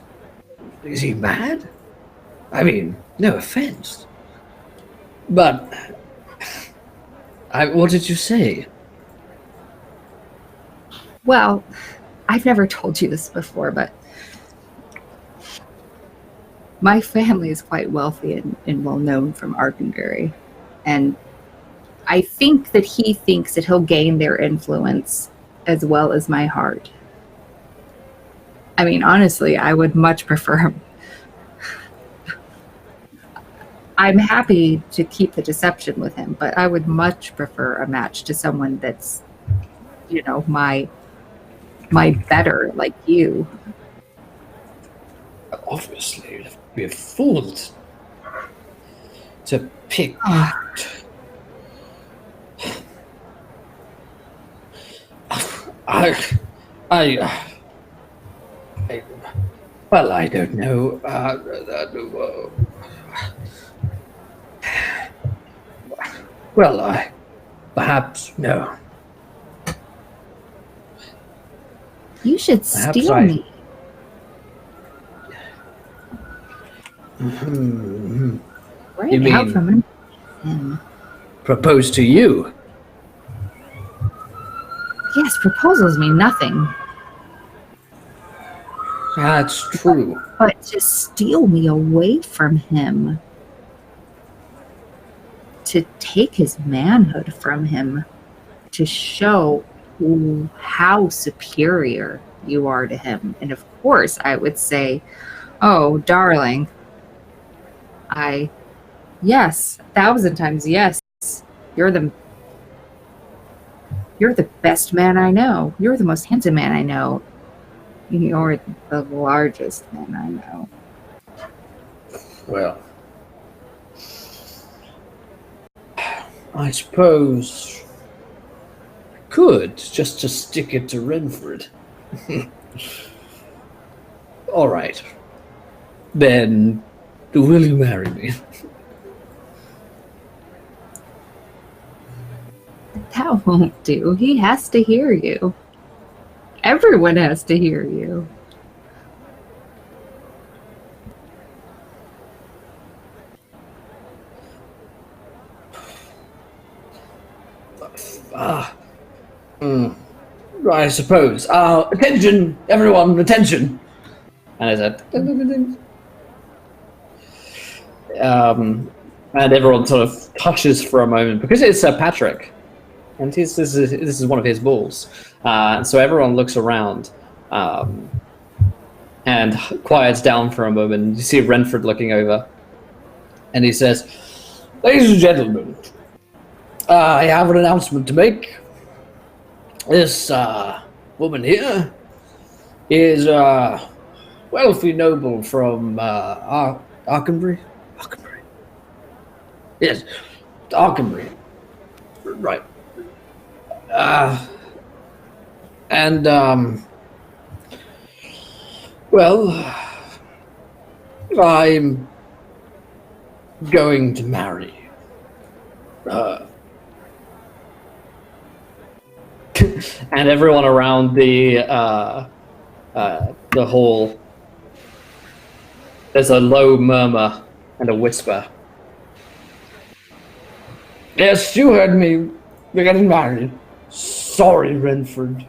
he mad? I mean, no offense. But what did you say? Well, I've never told you this before, but my family is quite wealthy and well known from Arcanbury. And I think that he thinks that he'll gain their influence as well as my heart. I mean, honestly, I would much prefer him. I'm happy to keep the deception with him, but I would much prefer a match to someone that's, my better, like you. Obviously, you'd be a fool to pick. Well, I don't know. Perhaps no. You should Perhaps steal me. Right You out mean from him. propose to you? Yes, proposals mean nothing. That's true. But to steal me away from him, to take his manhood from him, to show how superior you are to him. And of course, I would say, oh, darling, yes, 1,000 times yes, you're the best man I know. You're the most handsome man I know. You're the largest man I know. Well, I suppose I could, just to stick it to Renford. All right. Then, will you marry me? That won't do. He has to hear you. Everyone has to hear you. I suppose. Attention, everyone, attention! And I said, and everyone sort of hushes for a moment because it's Sir Patrick, and this is one of his balls. So everyone looks around and quiets down for a moment. You see Renford looking over, and he says, "Ladies and gentlemen, I have an announcement to make. This woman here is a wealthy noble from Arcanbury. Arcanbury? Yes, Arcanbury. Right. Well, I'm going to marry her." And everyone around the hall, there's a low murmur and a whisper. "Yes, you heard me. We're getting married. Sorry, Renford."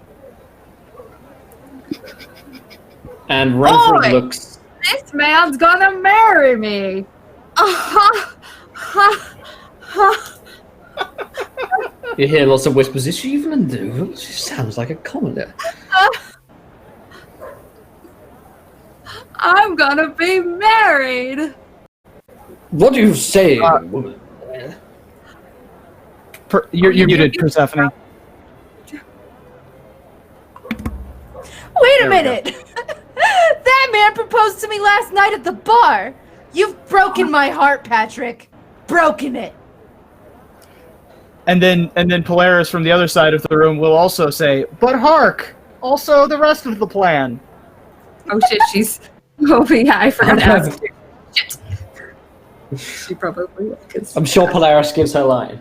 And Renford Oi! looks. This man's gonna marry me. You hear lots of whispers. Is she even a noble? She sounds like a commoner. I'm gonna be married. What do you say, woman? You're muted, Persephone. Wait a minute. That man proposed to me last night at the bar. You've broken my heart, Patrick. Broken it. And then Polaris from the other side of the room will also say, "But hark! Also the rest of the plan." Oh shit, oh yeah, I forgot to ask you. Shit. She probably will. I'm sure Polaris gives her line.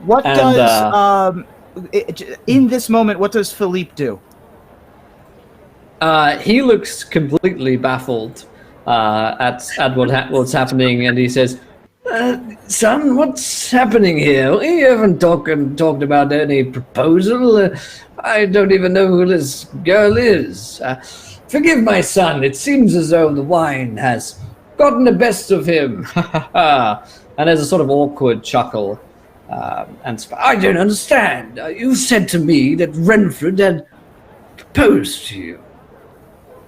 What does in this moment? What does Philippe do? He looks completely baffled at what's happening, and he says, "Son, what's happening here? We haven't talked about any proposal. I don't even know who this girl is. Forgive my son. It seems as though the wine has gotten the best of him." And there's a sort of awkward chuckle. I don't understand. You said to me that Renfred had proposed to you.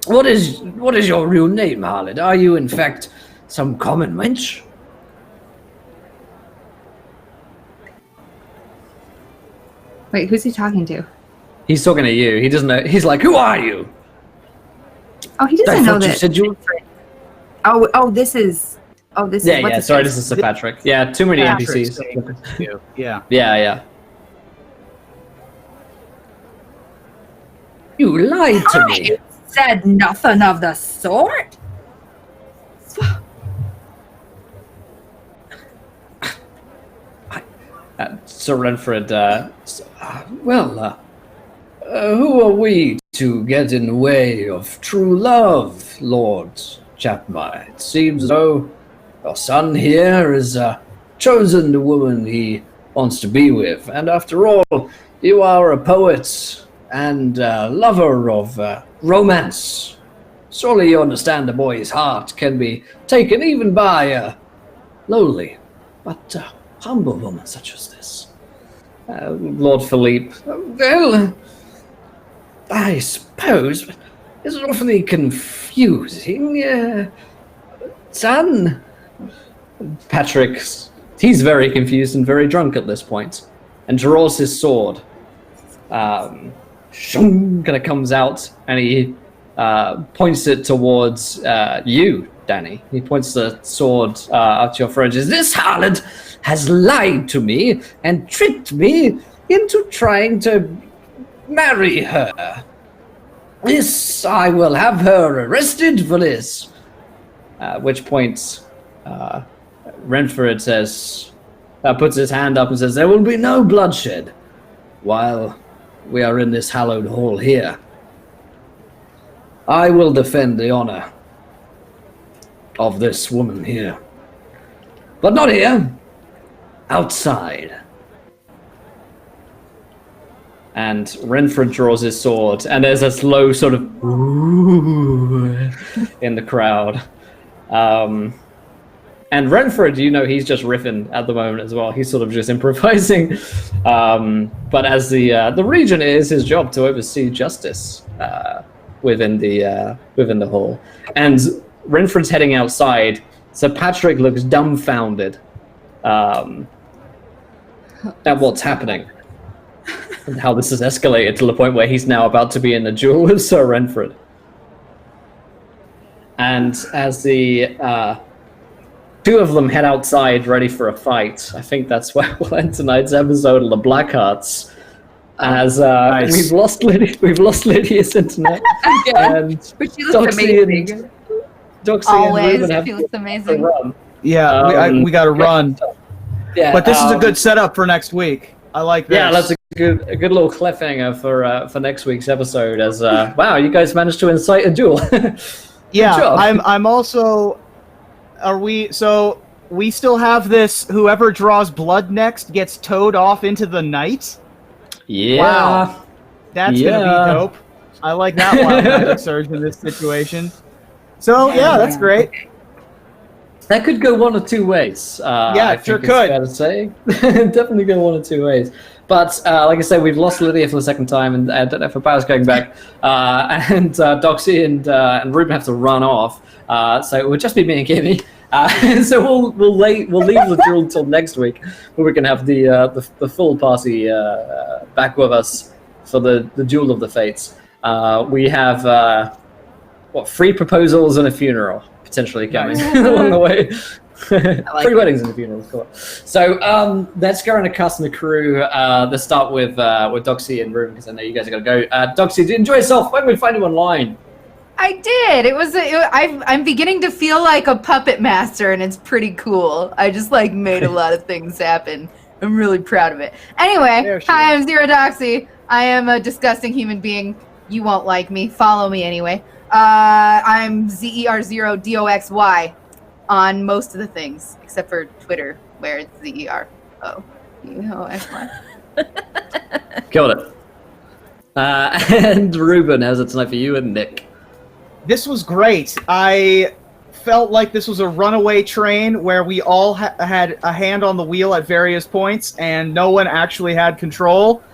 What is your real name, harlot? Are you, in fact, some common wench? Wait, who's he talking to? He's talking to you. He doesn't know. He's like, "Who are you?" Oh, he doesn't know thought that. you said you. This is. Yeah, what's yeah. his Sorry, face? this is Sir Patrick. Yeah, too many Patrick's NPCs. saying this to you. Yeah. Yeah. You lied to me. Said nothing of the sort. Sir Renfred, who are we to get in the way of true love, Lord Chapman? It seems as though your son here has chosen the woman he wants to be with, and after all, you are a poet and lover of romance. Surely you understand a boy's heart can be taken even by a lowly but humble woman such as this. Lord Philippe, well, I suppose it's awfully confusing. Son? He's very confused and very drunk at this point, and draws his sword. Kind of comes out, and he points it towards you, Danny. He points the sword at your throat. This harlot has lied to me and tricked me into trying to marry her. This, I will have her arrested for this. At which point, Renfred says, puts his hand up and says, "There will be no bloodshed while we are in this hallowed hall here. I will defend the honor of this woman here. But not here. Outside." And Renfred draws his sword, and there's a slow sort of ooh in the crowd. And Renfred, he's just riffing at the moment as well. He's sort of just improvising. But as the regent, it is his job to oversee justice within the hall. And Renfred's heading outside, so Patrick looks dumbfounded at what's happening. And how this has escalated to the point where he's now about to be in a duel with Sir Renfred. And as the two of them head outside ready for a fight, I think that's where we'll end tonight's episode of the Blackhearts. As Nice. we've lost Lydia's internet. Again. But she looks amazing. Doxy Always, and Ruben have she looks to amazing. run. Yeah, we got to run. Yeah, But this is a good setup for next week. I like this. Yeah, that's a good little cliffhanger for next week's episode. As wow, you guys managed to incite a duel. Yeah, job. I'm also. So we still have this. Whoever draws blood next gets towed off into the night. Yeah. Wow. That's gonna be dope. I like that wild magic surge in this situation. So yeah, that's great. That could go one or two ways. Yeah, I sure think could. It's fair to say. Definitely go one or two ways. But like I said, we've lost Lydia for the second time, and I don't know if her power's going back. And Doxy and Ruben have to run off. So it would just be me and Kimmy. So we'll leave the duel until next week, where we can have the full party back with us for the duel of the fates. We have 3 proposals and a funeral potentially coming along the way. 3 weddings and a funeral, of course. So let's go around a cast and a crew. Let's start with Doxy and Ruben, because I know you guys are going to go. Doxy, did you enjoy yourself? Where can we find you online? I did. I'm beginning to feel like a puppet master, and it's pretty cool. I just made a lot of things happen. I'm really proud of it. Anyway, hi, I'm Zero Doxy. I am a disgusting human being You won't like me. Follow me anyway. I'm ZER0DOXY on most of the things, except for Twitter, where it's ZERODOXY. Killed it. And Ruben, how's it tonight for you and Nick? This was great. I felt like this was a runaway train where we all had a hand on the wheel at various points, and no one actually had control.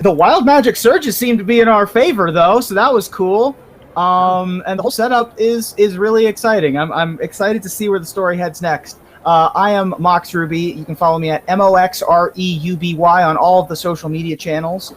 The wild magic surges seemed to be in our favor, though, so that was cool. And the whole setup is really exciting. I'm excited to see where the story heads next. I am Mox Ruby. You can follow me at MOXREUBY on all of the social media channels.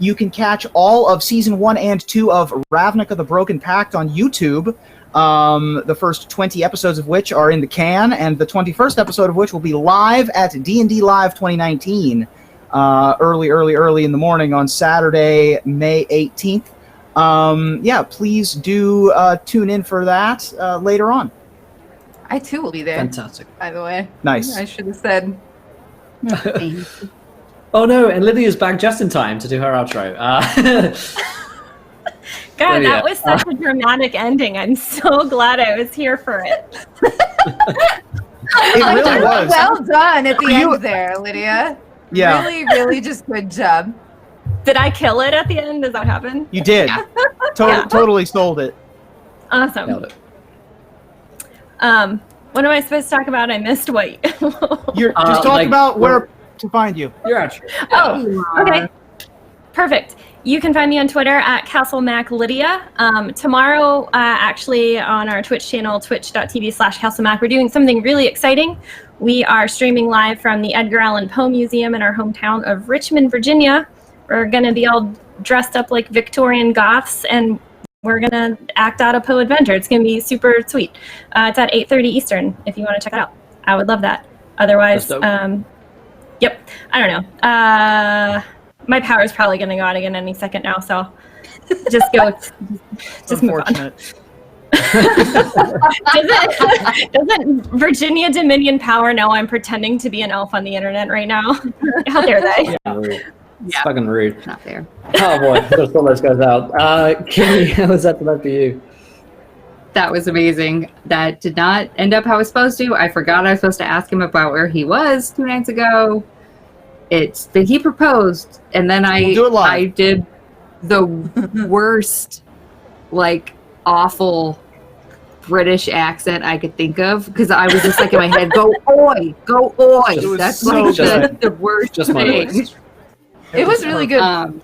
You can catch all of Season 1 and 2 of Ravnica the Broken Pact on YouTube. The first 20 episodes of which are in the can, and the 21st episode of which will be live at D&D Live 2019. Early in the morning on Saturday, May 18th. Please do tune in for that later on. I too will be there. Fantastic. By the way. Nice. I should have said. Oh no, and Lydia's back just in time to do her outro. God, Lydia, that was such a dramatic ending. I'm so glad I was here for it. It really was. Well done at the You- end there, Lydia. Yeah, Really, really just good job. Did I kill it at the end? Does that happen? you did. Totally sold it. Awesome. Nailed it. What am I supposed to talk about? I missed what. You're just talk about where to find you. Your outro. Oh, okay. Perfect. You can find me on Twitter at CastleMacLydia. Tomorrow, actually, on our Twitch channel, twitch.tv/CastleMac, we're doing something really exciting. We are streaming live from the Edgar Allan Poe Museum in our hometown of Richmond, Virginia. We're going to be all dressed up like Victorian Goths, and we're going to act out a Poe adventure. It's going to be super sweet. It's at 8:30 Eastern, if you want to check it out. I would love that. Otherwise, yep, I don't know. My power is probably going to go out again any second now, so just go. Just move on. Doesn't Virginia Dominion Power know I'm pretending to be an elf on the internet right now? How dare they? Yeah, rude. It's fucking rude. Not fair. Oh boy, just all this goes out. Kimmy, how was that tonight for you? That was amazing. That did not end up how I was supposed to. I forgot I was supposed to ask him about where he was 2 nights ago. But he proposed, and then I did the worst, like, awful British accent I could think of, because I was just like in my head, go oi, go oi. That's like the worst just my thing. voice. It was really good.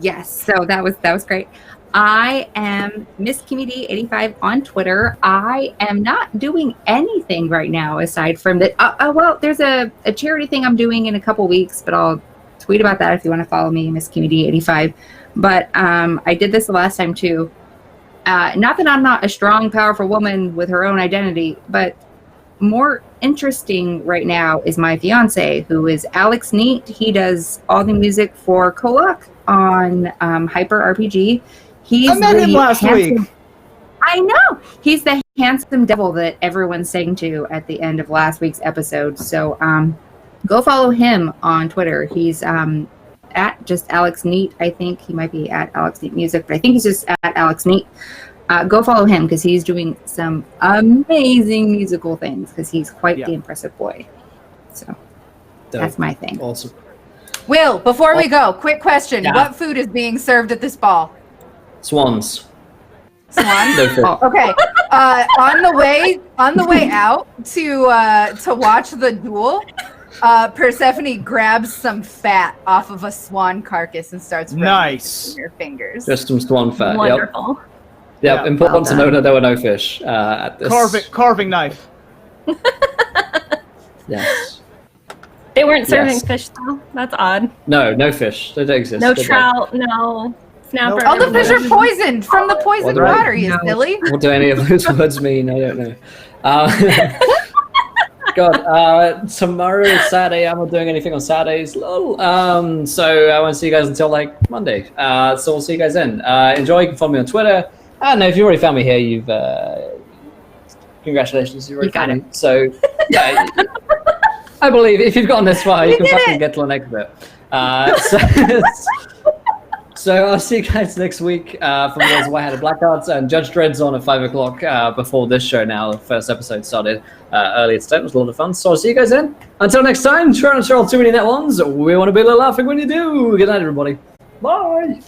Yes, so that was great. I am Miss KimmyD85 on Twitter. I am not doing anything right now aside from that. Well, there's a charity thing I'm doing in a couple weeks, but I'll tweet about that if you want to follow me, Miss KimmyD85. But I did this the last time too. Not that I'm not a strong, powerful woman with her own identity, but more interesting right now is my fiance, who is Alex Neat. He does all the music for Kolak on Hyper RPG. I met him last week. I know. He's the handsome devil that everyone sang to at the end of last week's episode. So go follow him on Twitter. He's at just Alex Neat. I think he might be at Alex Neat Music, but I think he's just at Alex Neat. Go follow him because he's doing some amazing musical things because he's quite the impressive boy. So that's my thing. Awesome. Will, before we go, quick question. Yeah. What food is being served at this ball? Swans. Swan? No fish. Okay. On the way out to watch the duel, Persephone grabs some fat off of a swan carcass and starts rubbing it in her fingers. Just some swan fat. Wonderful. Yep. Yeah. Important to note that there were no fish at this. Carving knife. Yes. They weren't serving Yes. fish though. That's odd. No fish. They don't exist. No They're trout. No snapper. All the fish are poisoned from the poisoned Well, water, you no. silly. What do any of those words mean? I don't know. God, tomorrow is Saturday. I'm not doing anything on Saturdays. Lol. So I won't see you guys until like Monday. So we'll see you guys then. Enjoy. You can follow me on Twitter. I don't know if you already found me here. You've congratulations. You already You got found me. So yeah, I believe if you've gotten this far, you can fucking get to the next bit. So So I'll see you guys next week from the Zweihander Blackhearts, and Judge Dredd's on at 5 o'clock before this show now. The first episode started earlier today. It was a lot of fun. So I'll see you guys then. Until next time, try not to roll too many net ones. We want to be a little laughing when you do. Good night, everybody. Bye.